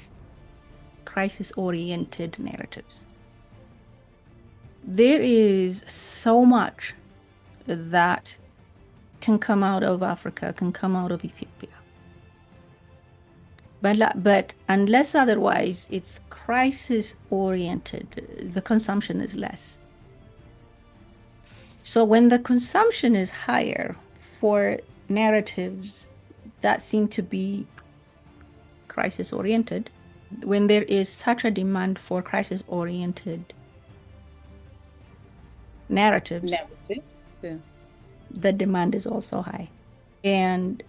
crisis-oriented narratives. There is so much that can come out of Africa, can come out of Ethiopia. But unless otherwise it's crisis-oriented, the consumption is less. So when the consumption is higher for narratives that seem to be crisis-oriented, when there is such a demand for crisis-oriented narratives, the demand is also high. And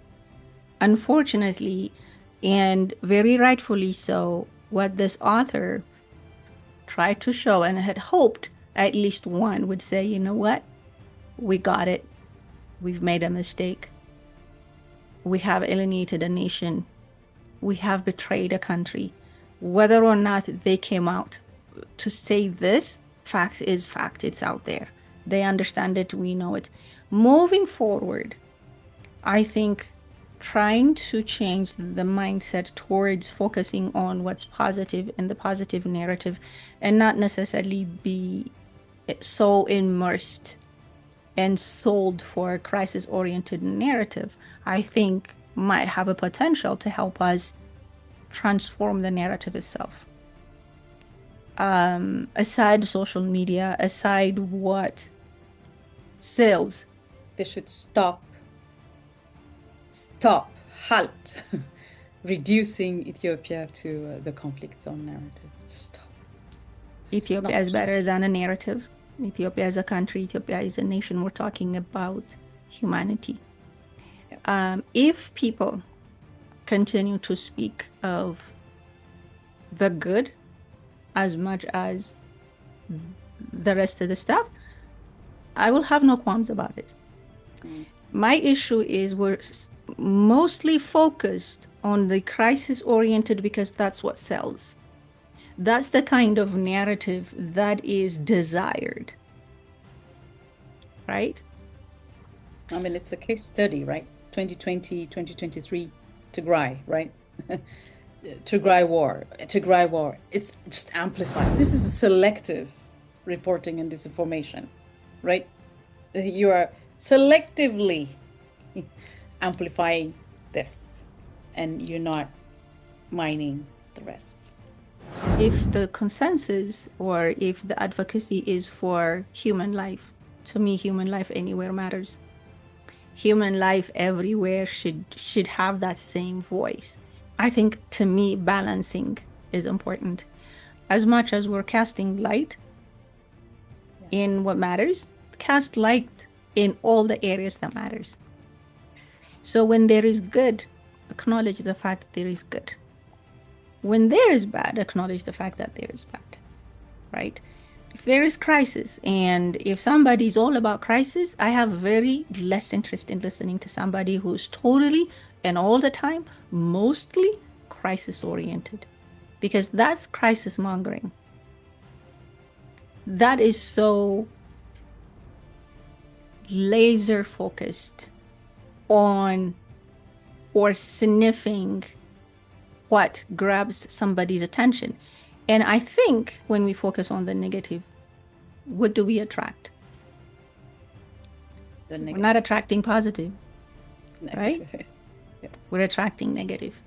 unfortunately, and very rightfully so, what this author tried to show, and had hoped at least one would say, you know what, we got it, we've made a mistake, we have alienated a nation, we have betrayed a country. Whether or not they came out to say this, fact is fact, it's out there. They understand it, we know it. Moving forward, I think trying to change the mindset towards focusing on what's positive in the positive narrative, and not necessarily be so immersed and sold for a crisis-oriented narrative, I think might have a potential to help us transform the narrative itself. Aside social media, aside what sells, they should stop, halt, reducing Ethiopia to the conflict zone narrative. Just stop. Ethiopia is better than a narrative. Ethiopia is a country. Ethiopia is a nation. We're talking about humanity. Yeah. If people continue to speak of the good as much as the rest of the stuff, I will have no qualms about it. My issue is we're mostly focused on the crisis-oriented because that's what sells. That's the kind of narrative that is desired, right? I mean, it's a case study, right? 2020, 2023, Tigray, right? Tigray war. It's just amplified. This is a selective reporting and disinformation, right? You are selectively amplifying this, and you're not mining the rest. If the consensus or if the advocacy is for human life, to me, human life anywhere matters. Human life everywhere should have that same voice. I think, to me, balancing is important. As much as we're casting light in what matters, cast light in all the areas that matters. So when there is good, acknowledge the fact that there is good. When there is bad, acknowledge the fact that there is bad, right? If there is crisis, and if somebody's all about crisis, I have very less interest in listening to somebody who's totally and all the time, mostly crisis-oriented, because that's crisis mongering. That is so laser focused on or sniffing what grabs somebody's attention. And I think when we focus on the negative, what do we attract? We're not attracting positive, right? Yeah. We're attracting negative.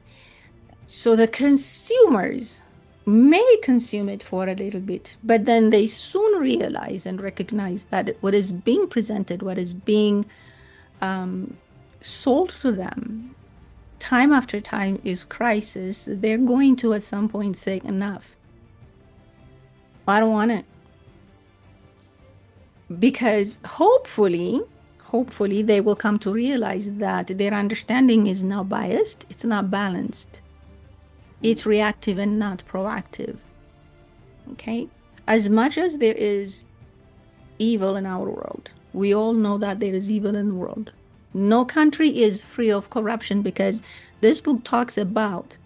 So the consumers may consume it for a little bit, but then they soon realize and recognize that what is being presented, what is being sold to them time after time is crisis. They're going to at some point say, enough. I don't want it. Because hopefully they will come to realize that their understanding is now biased, it's not balanced, it's reactive and not proactive. Okay, as much as there is evil in our world, we all know that there is evil in the world. No country is free of corruption, because this book talks about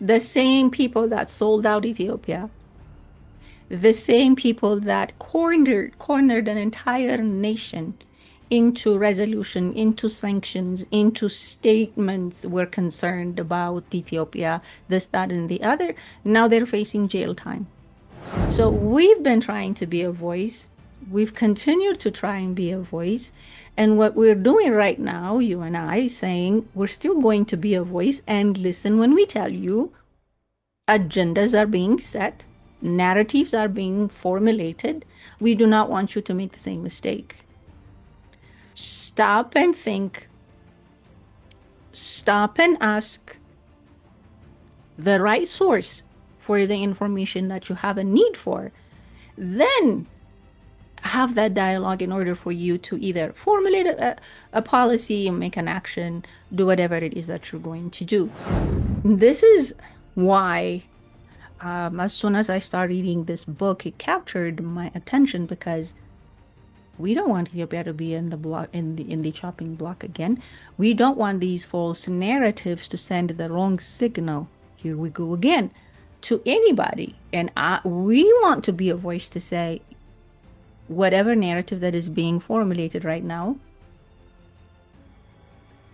the same people that sold out Ethiopia, the same people that cornered an entire nation into resolution, into sanctions, into statements were concerned about Ethiopia, this, that, and the other. Now they're facing jail time. So we've been trying to be a voice. We've continued to try and be a voice. And what we're doing right now, you and I, saying we're still going to be a voice and listen when we tell you agendas are being set, narratives are being formulated. We do not want you to make the same mistake. Stop and think. Stop and ask the right source for the information that you have a need for. Then have that dialogue in order for you to either formulate a policy, make an action, do whatever it is that you're going to do. This is why as soon as I started reading this book, it captured my attention, because we don't want Ethiopia to be in the block, in the chopping block again. We don't want these false narratives to send the wrong signal. Here we go again to anybody. And we want to be a voice to say, whatever narrative that is being formulated right now,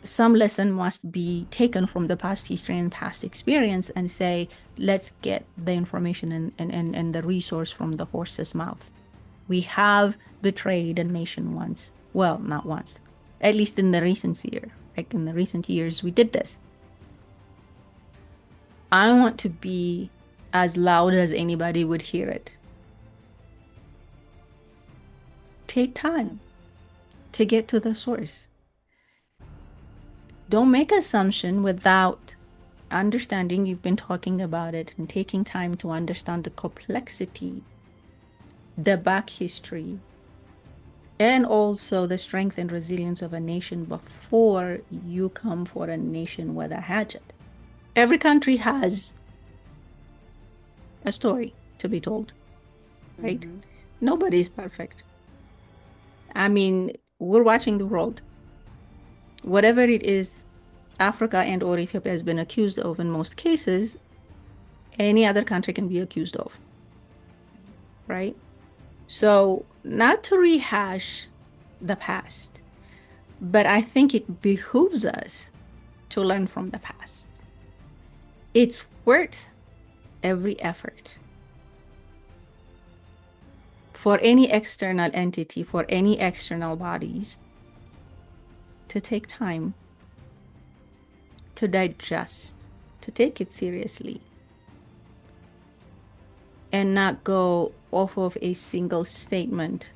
some lesson must be taken from the past history and past experience, and say, let's get the information and the resource from the horse's mouth. We have betrayed a nation once. Well, not once. At least in the recent year. Like in the recent years, we did this. I want to be as loud as anybody would hear it. Take time to get to the source. Don't make assumption without understanding. You've been talking about it and taking time to understand the complexity, the back history, and also the strength and resilience of a nation before you come for a nation with a hatchet. Every country has a story to be told, right? Mm-hmm. Nobody's perfect. I mean, we're watching the world. Whatever it is Africa and or Ethiopia has been accused of in most cases, any other country can be accused of, right? So not to rehash the past, but I think it behooves us to learn from the past. It's worth every effort for any external entity, for any external bodies, to take time to digest, to take it seriously, and not go off of a single statement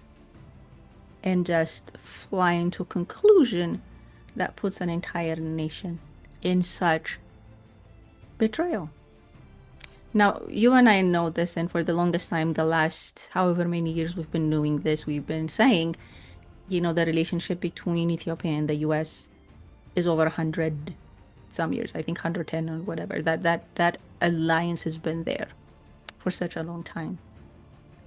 and just fly into a conclusion that puts an entire nation in such betrayal. Now, you and I know this, and for the longest time, the last however many years we've been doing this, we've been saying, you know, the relationship between Ethiopia and the US is over 100 some years, I think 110 or whatever. That alliance has been there for such a long time.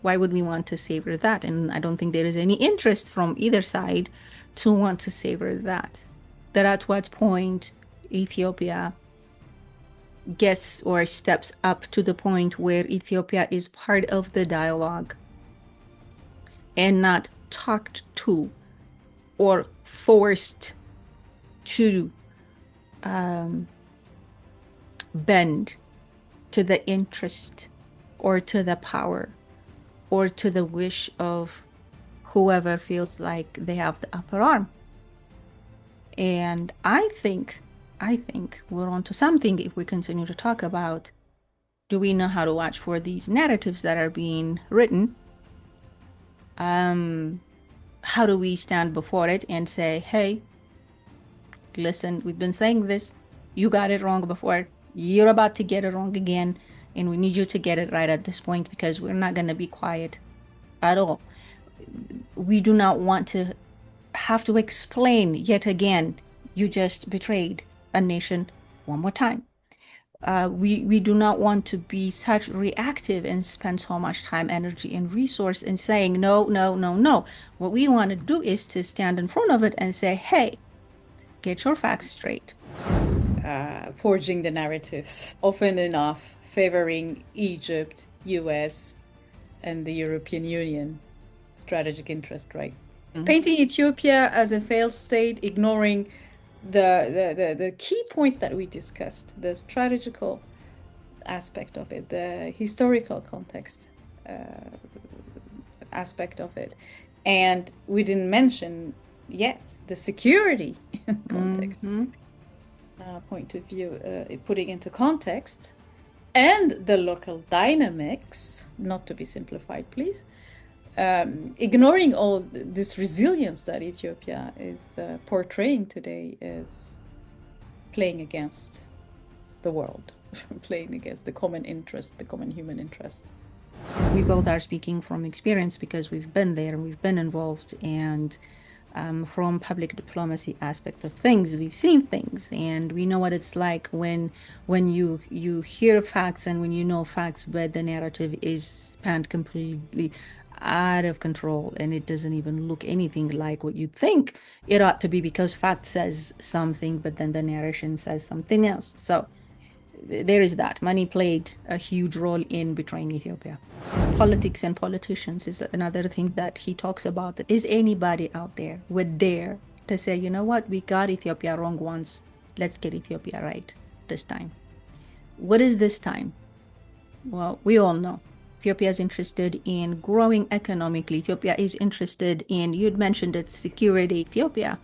Why would we want to savor that? And I don't think there is any interest from either side to want to savor that. That at what point Ethiopia gets or steps up to the point where Ethiopia is part of the dialogue and not talked to or forced to bend to the interest or to the power or to the wish of whoever feels like they have the upper arm. And I think we're onto something if we continue to talk about Do we know how to watch for these narratives that are being written? How do we stand before it and say, hey, listen, we've been saying this, you got it wrong before, you're about to get it wrong again, and we need you to get it right at this point, because we're not going to be quiet at all. We do not want to have to explain yet again, you just betrayed a nation one more time. We do not want to be such reactive and spend so much time, energy, and resource in saying no, no, no, no. What we want to do is to stand in front of it and say, hey, get your facts straight. Forging the narratives, often enough favoring Egypt, US, and the European Union. Strategic interest, right? Painting Ethiopia as a failed state, ignoring the key points that we discussed, the strategical aspect of it, the historical context aspect of it. And we didn't mention yet the security context point of view, putting into context, and the local dynamics, not to be simplified, please. Ignoring all this resilience that Ethiopia is portraying today is playing against the world, playing against the common interest, the common human interest. We both are speaking from experience because we've been there and we've been involved, and from public diplomacy aspect of things, we've seen things, and we know what it's like when you hear facts and when you know facts, but the narrative is spanned completely out of control, and it doesn't even look anything like what you think it ought to be, because fact says something, but then the narration says something else. So there is that. Money played a huge role in betraying Ethiopia. Politics and politicians is another thing that he talks about. Is anybody out there would dare to say, you know what, we got Ethiopia wrong once, let's get Ethiopia right this time? What is this time? Well, we all know Ethiopia is interested in growing economically. Ethiopia is interested in, you'd mentioned it, security. Ethiopia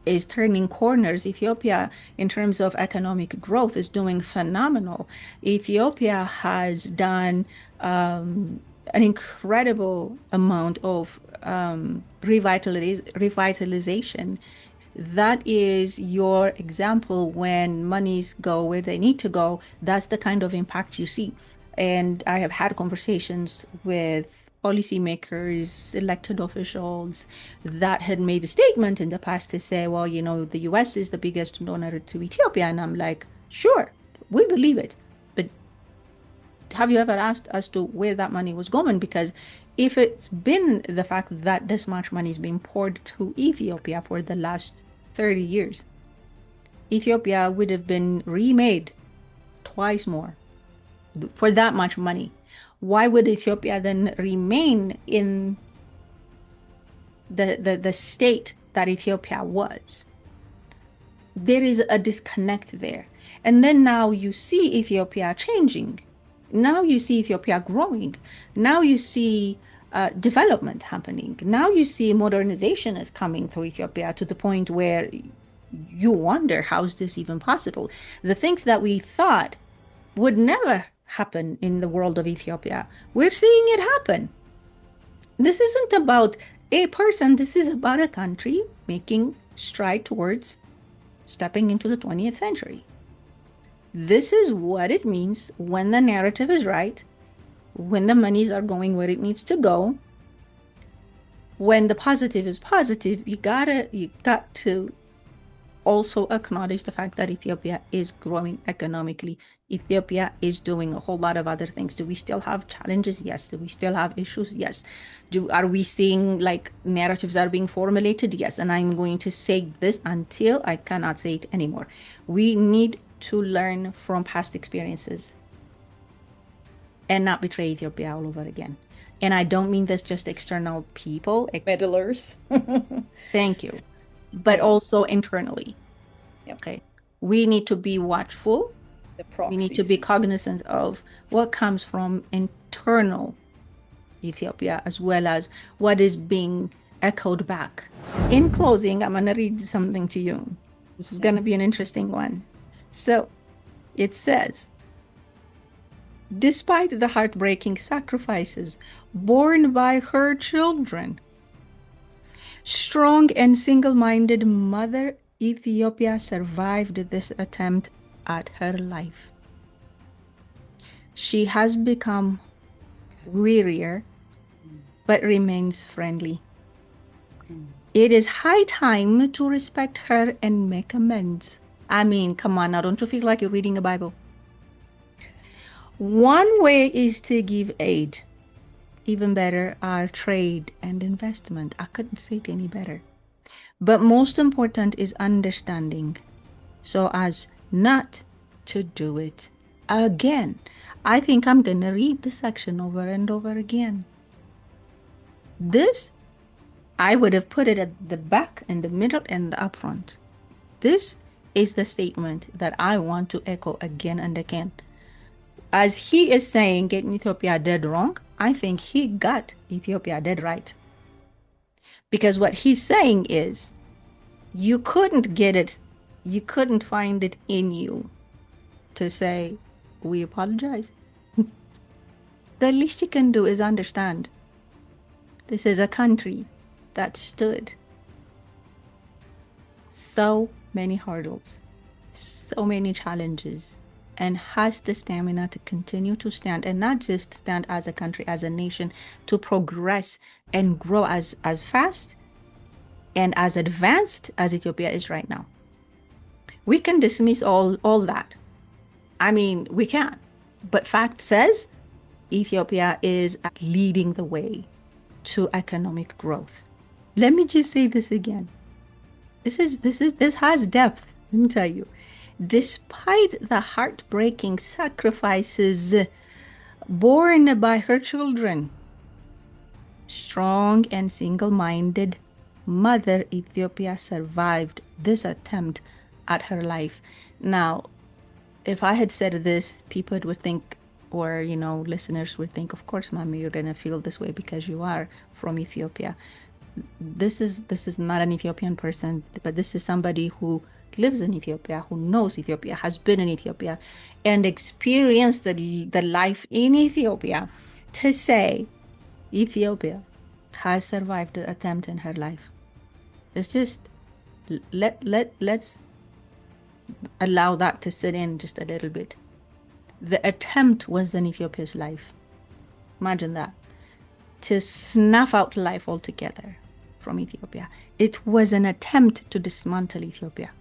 is turning corners. Ethiopia, in terms of economic growth, is doing phenomenal. Ethiopia has done an incredible amount of revitalization. That is your example. When monies go where they need to go, that's the kind of impact you see. And I have had conversations with policymakers, elected officials that had made a statement in the past to say, well, you know, the US is the biggest donor to Ethiopia. And I'm like, sure, we believe it. But have you ever asked as to where that money was going? Because if it's been the fact that this much money is being poured to Ethiopia for the last 30 years, Ethiopia would have been remade twice more for that much money. Why would Ethiopia then remain in the state that Ethiopia was? There is a disconnect there. And then now you see Ethiopia changing. Now you see Ethiopia growing. Now you see development happening. Now you see modernization is coming through Ethiopia to the point where you wonder, how is this even possible? The things that we thought would never happen in the world of Ethiopia, we're seeing it happen. This isn't about a person, this is about a country making stride towards stepping into the 20th century. This is what it means when the narrative is right, when the monies are going where it needs to go, when the positive is positive. You got to also acknowledge the fact that Ethiopia is growing economically. Ethiopia is doing a whole lot of other things. Do we still have challenges? Yes. Do we still have issues? Yes. Are we seeing like narratives are being formulated? Yes. And I'm going to say this until I cannot say it anymore. We need to learn from past experiences and not betray Ethiopia all over again. And I don't mean this just external people. Meddlers. Thank you. But also internally. Yep. Okay. We need to be watchful. We need to be cognizant of what comes from internal Ethiopia, as well as what is being echoed back. In closing, I'm going to read something to you. This is going to be an interesting one. So it says, Despite the heartbreaking sacrifices borne by her children, strong and single-minded Mother Ethiopia survived this attempt at her life. She has become wearier, but remains friendly. It is high time to respect her and make amends. I mean, come on now, don't you feel like you're reading a Bible? One way is to give aid. Even better are trade and investment. I couldn't say it any better. But most important is understanding, so as not to do it again. I think I'm going to read the section over and over again. This, I would have put it at the back, in the middle, and up front. This is the statement that I want to echo again and again. As he is saying, getting Ethiopia dead wrong, I think he got Ethiopia dead right. Because what he's saying is, you couldn't get it, you couldn't find it in you to say, we apologize. The least you can do is understand. This is a country that stood so many hurdles, so many challenges, and has the stamina to continue to stand, and not just stand as a country, as a nation, to progress and grow as fast and as advanced as Ethiopia is right now. We can dismiss all that. I mean, we can. But fact says Ethiopia is leading the way to economic growth. Let me just say this again. This has depth, let me tell you. Despite the heartbreaking sacrifices borne by her children, strong and single-minded Mother Ethiopia survived this attempt at her life. Now, if I had said this, people would think, or, you know, listeners would think, of course, Mommy, you're going to feel this way because you are from Ethiopia. This is not an Ethiopian person, but this is somebody who lives in Ethiopia, who knows Ethiopia, has been in Ethiopia, and experienced the life in Ethiopia, to say Ethiopia has survived the attempt in her life. It's just, let's allow that to sit in just a little bit. The attempt was in Ethiopia's life. Imagine that. To snuff out life altogether from Ethiopia. It was an attempt to dismantle Ethiopia.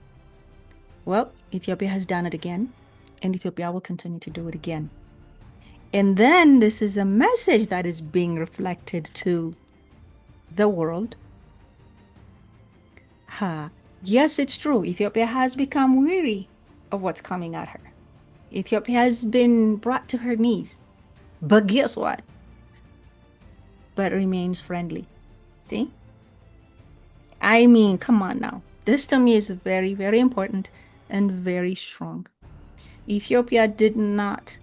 Well, Ethiopia has done it again, and Ethiopia will continue to do it again. And then this is a message that is being reflected to the world. Yes, it's true. Ethiopia has become weary of what's coming at her. Ethiopia has been brought to her knees. But guess what? But remains friendly. See? I mean, come on now. This to me is very, very important and very strong. Ethiopia did not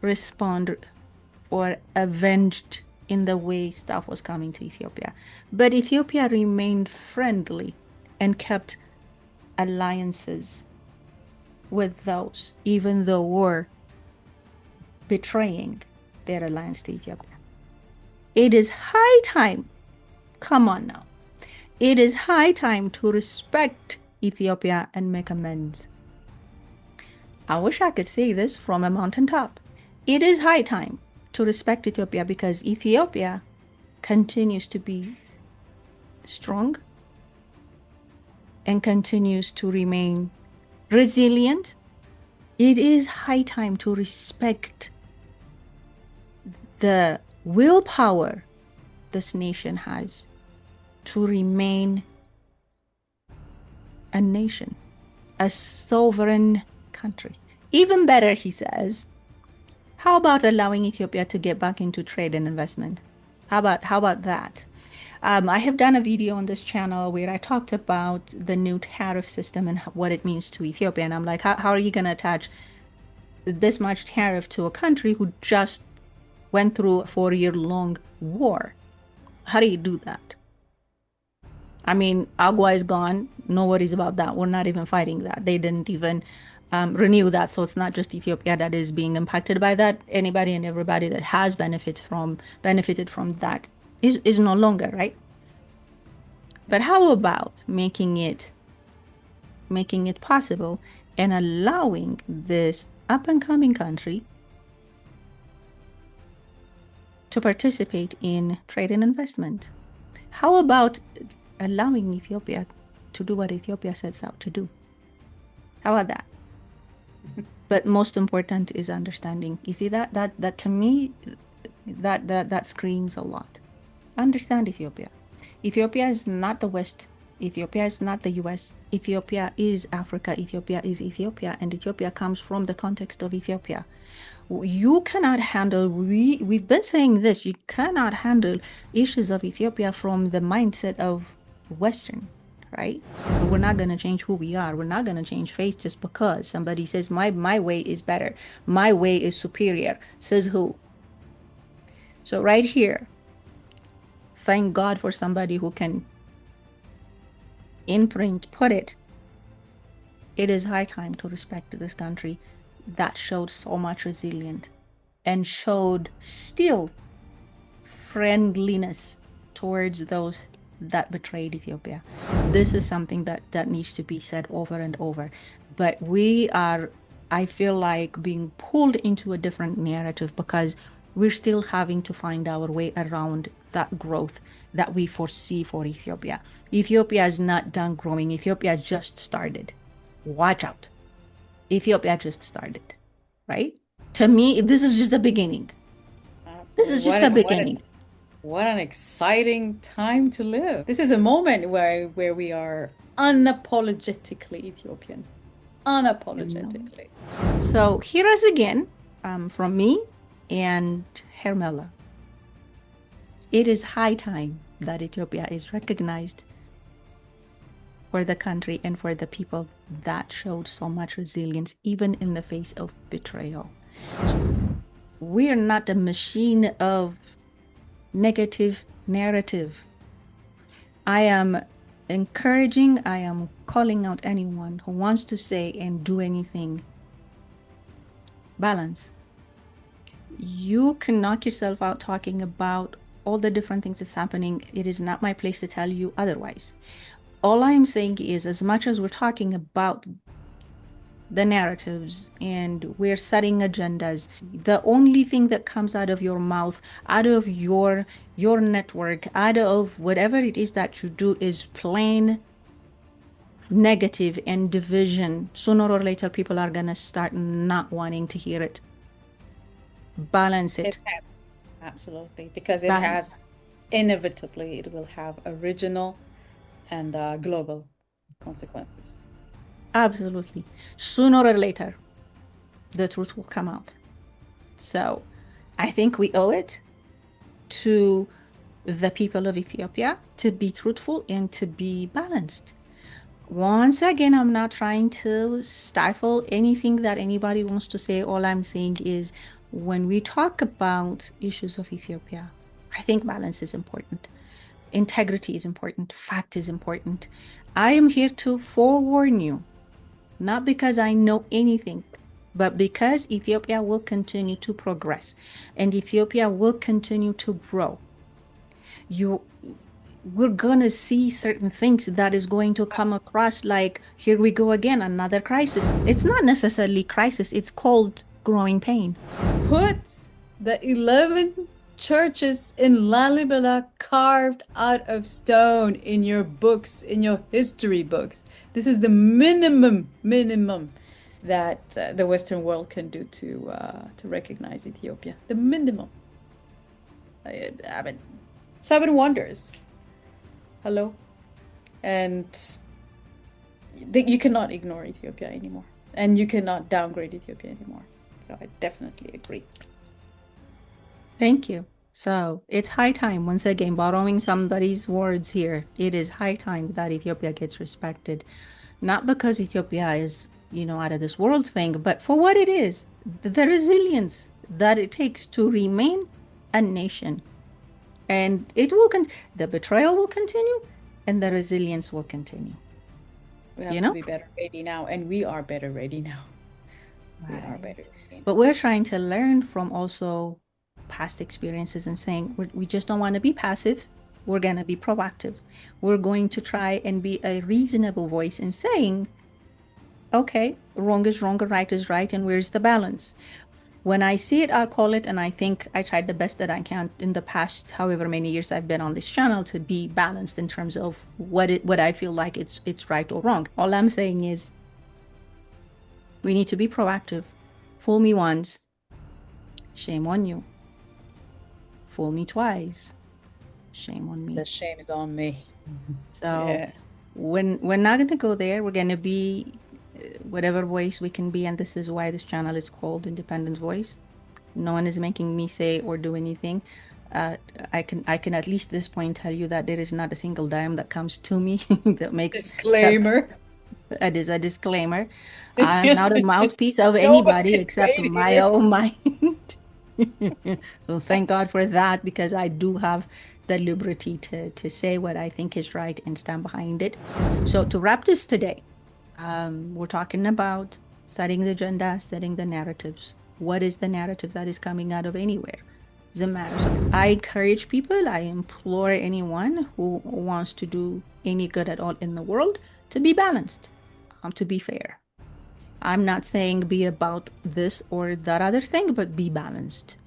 respond or avenged in the way stuff was coming to Ethiopia. But Ethiopia remained friendly and kept alliances with those, even though were betraying their alliance to Ethiopia. It is high time, come on now, it is high time to respect Ethiopia and make amends. I wish I could say this from a mountaintop. It is high time to respect Ethiopia, because Ethiopia continues to be strong and continues to remain resilient. It is high time to respect the willpower this nation has to remain a nation, a sovereign country. Even better, he says, how about allowing Ethiopia to get back into trade and investment? How about that? I have done a video on this channel where I talked about the new tariff system and what it means to Ethiopia. And I'm like, how are you going to attach this much tariff to a country who just went through a 4-year-long war? How do you do that? I mean, Agua is gone. No worries about that. We're not even fighting that. They didn't even renew that. So it's not just Ethiopia that is being impacted by that. Anybody and everybody that has benefited from that is no longer, right? But how about making it possible and allowing this up and coming country to participate in trade and investment? How about allowing Ethiopia to do what Ethiopia sets out to do? How about that? But most important is understanding. You see that to me, that screams a lot. Understand Ethiopia. Ethiopia is not the West. Ethiopia is not the US. Ethiopia is Africa. Ethiopia is Ethiopia, and Ethiopia comes from the context of Ethiopia. You cannot handle, we've been saying this, you cannot handle issues of Ethiopia from the mindset of Western, right? We're not going to change who we are. We're not going to change faith just because somebody says my way is better. My way is superior. Says who? So right here, thank God for somebody who can in print put it. It is high time to respect this country that showed so much resilience and showed still friendliness towards those that betrayed Ethiopia. This is something that needs to be said over and over. But we are, I feel like, being pulled into a different narrative because we're still having to find our way around that growth that we foresee for Ethiopia. Ethiopia is not done growing. Ethiopia just started. Watch out. Ethiopia just started, right? To me, this is just the beginning. This is just the beginning. What an exciting time to live. This is a moment where we are unapologetically Ethiopian. Unapologetically. So here is again from me and Hermela. It is high time that Ethiopia is recognized for the country and for the people that showed so much resilience, even in the face of betrayal. We are not a machine of negative narrative. I am encouraging, I am calling out anyone who wants to say and do anything. Balance. You can knock yourself out talking about all the different things that's happening. It is not my place to tell you otherwise. All I'm saying is, as much as we're talking about the narratives and we're setting agendas, the only thing that comes out of your mouth, out of your network, out of whatever it is that you do is plain negative and division. Sooner or later, people are going to start not wanting to hear it. Balance it. Absolutely, because it has, inevitably, it will have original and global consequences. Absolutely. Sooner or later, the truth will come out. So I think we owe it to the people of Ethiopia to be truthful and to be balanced. Once again, I'm not trying to stifle anything that anybody wants to say. All I'm saying is when we talk about issues of Ethiopia, I think balance is important. Integrity is important. Fact is important. I am here to forewarn you, not because I know anything, but because Ethiopia will continue to progress and Ethiopia will continue to grow. We're going to see certain things that is going to come across like, here we go again, another crisis. It's not necessarily crisis. It's called growing pain. Put the 11 churches in Lalibela carved out of stone in your books, in your history books. This is the minimum that the Western world can do to recognize Ethiopia. The minimum. I mean, 7 wonders. Hello? And you cannot ignore Ethiopia anymore. And you cannot downgrade Ethiopia anymore. So I definitely agree. Thank you. So it's high time, once again, borrowing somebody's words here. It is high time that Ethiopia gets respected. Not because Ethiopia is, out of this world thing, but for what it is, the resilience that it takes to remain a nation. And it will the betrayal will continue and the resilience will continue. We have to be better ready now, and we are better ready now. We are Right. Bedouin. But we're trying to learn from also past experiences and saying we just don't want to be passive. We're going to be proactive. We're going to try and be a reasonable voice in saying, okay, wrong is wrong and right is right, and where's the balance? When I see it, I'll call it, and I think I tried the best that I can in the past, however many years I've been on this channel, to be balanced in terms of what I feel like it's right or wrong. All I'm saying is we need to be proactive. Fool me once, shame on you. Fool me twice, shame on me. The shame is on me. So Yeah. when we're not going to go there, we're going to be whatever voice we can be, and this is why this channel is called Independent Voice. No one is making me say or do anything. Uh, I can at least at this point tell you that there is not a single dime that comes to me that makes Disclaimer. that is a disclaimer. I'm not a mouthpiece of anybody Nobody's except paid my here. own mind. So thank God for that, because I do have the liberty to say what I think is right and stand behind it. So to wrap this today, we're talking about setting the agenda, setting the narratives. What is the narrative that is coming out of anywhere? Doesn't matter. So I encourage people, I implore anyone who wants to do any good at all in the world to be balanced, to be fair. I'm not saying be about this or that other thing, but be balanced.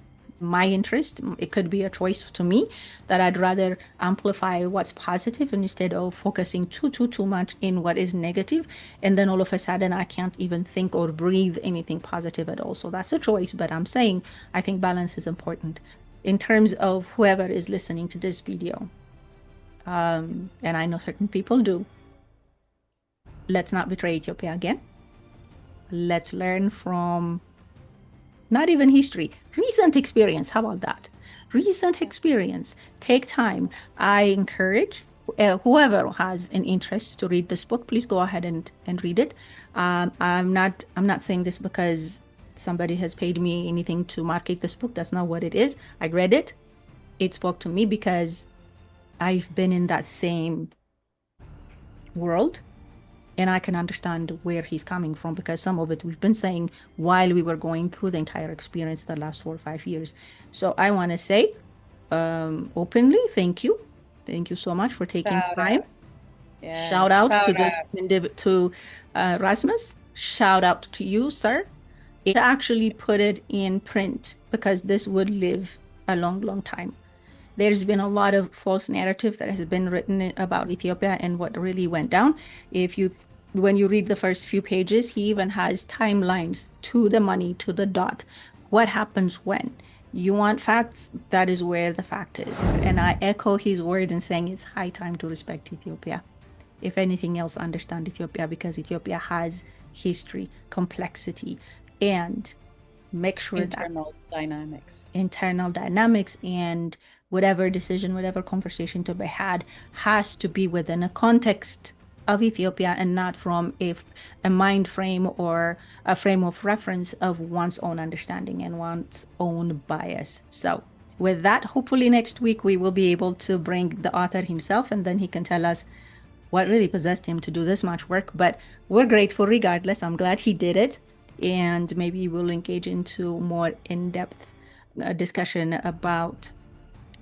My interest, it could be a choice to me that I'd rather amplify what's positive instead of focusing too much in what is negative, and then all of a sudden I can't even think or breathe anything positive at all. So that's a choice, but I'm saying I think balance is important in terms of whoever is listening to this video. And I know certain people do. Let's not betray Ethiopia again. Let's learn from not even history, recent experience. How about that? Recent experience. Take time. I encourage whoever has an interest to read this book, please go ahead and read it. I'm not saying this because somebody has paid me anything to market this book. That's not what it is. I read it. It spoke to me because I've been in that same world, and I can understand where he's coming from, because some of it we've been saying while we were going through the entire experience the last 4 or 5 years. So I want to say openly, thank you. Thank you so much for taking Shout time. out. Yeah. Shout out Shout to this out. to Rasmus. Shout out to you, sir. It actually put it in print, because this would live a long time. There's been a lot of false narrative that has been written about Ethiopia and what really went down. When you read the first few pages, he even has timelines to the money, to the dot. What happens when? You want facts? That is where the fact is. And I echo his word in saying it's high time to respect Ethiopia. If anything else, understand Ethiopia, because Ethiopia has history, complexity, and make sure that internal dynamics and whatever decision, whatever conversation to be had has to be within a context of Ethiopia and not from a mind frame or a frame of reference of one's own understanding and one's own bias. So with that, hopefully next week we will be able to bring the author himself, and then he can tell us what really possessed him to do this much work. But we're grateful regardless. I'm glad he did it. And maybe we'll engage into more in-depth discussion about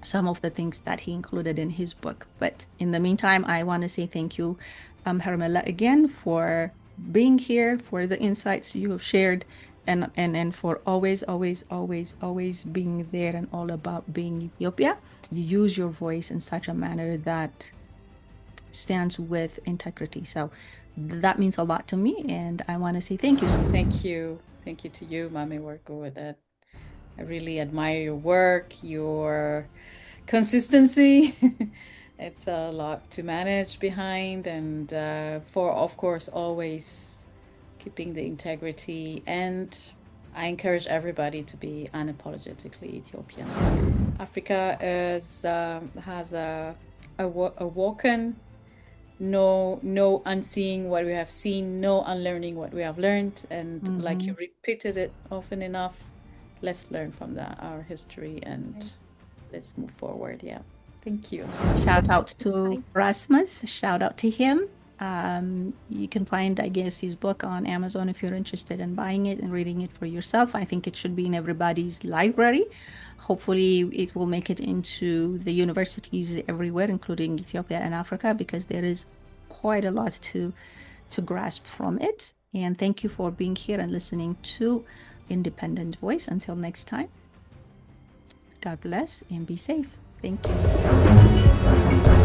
some of the things that he included in his book. But in the meantime, I want to say thank you, Hermela, again for being here, for the insights you have shared, and for always being there and all about being Ethiopia. You use your voice in such a manner that stands with integrity. So that means a lot to me, and I want to say thank you. Thank you. Thank you to you, Mami Worko, with that. I really admire your work, your consistency. It's a lot to manage behind, and for, of course, always keeping the integrity. And I encourage everybody to be unapologetically Ethiopian. Africa has a walken, no unseeing what we have seen, no unlearning what we have learned. And like you repeated it often enough, let's learn from that, our history, and let's move forward. Yeah. Thank you. Shout out to Rasmus. Shout out to him. You can find, I guess, his book on Amazon if you're interested in buying it and reading it for yourself. I think it should be in everybody's library. Hopefully, it will make it into the universities everywhere, including Ethiopia and Africa, because there is quite a lot to grasp from it. And thank you for being here and listening to Independent Voice. Until next time, God bless and be safe. Thank you.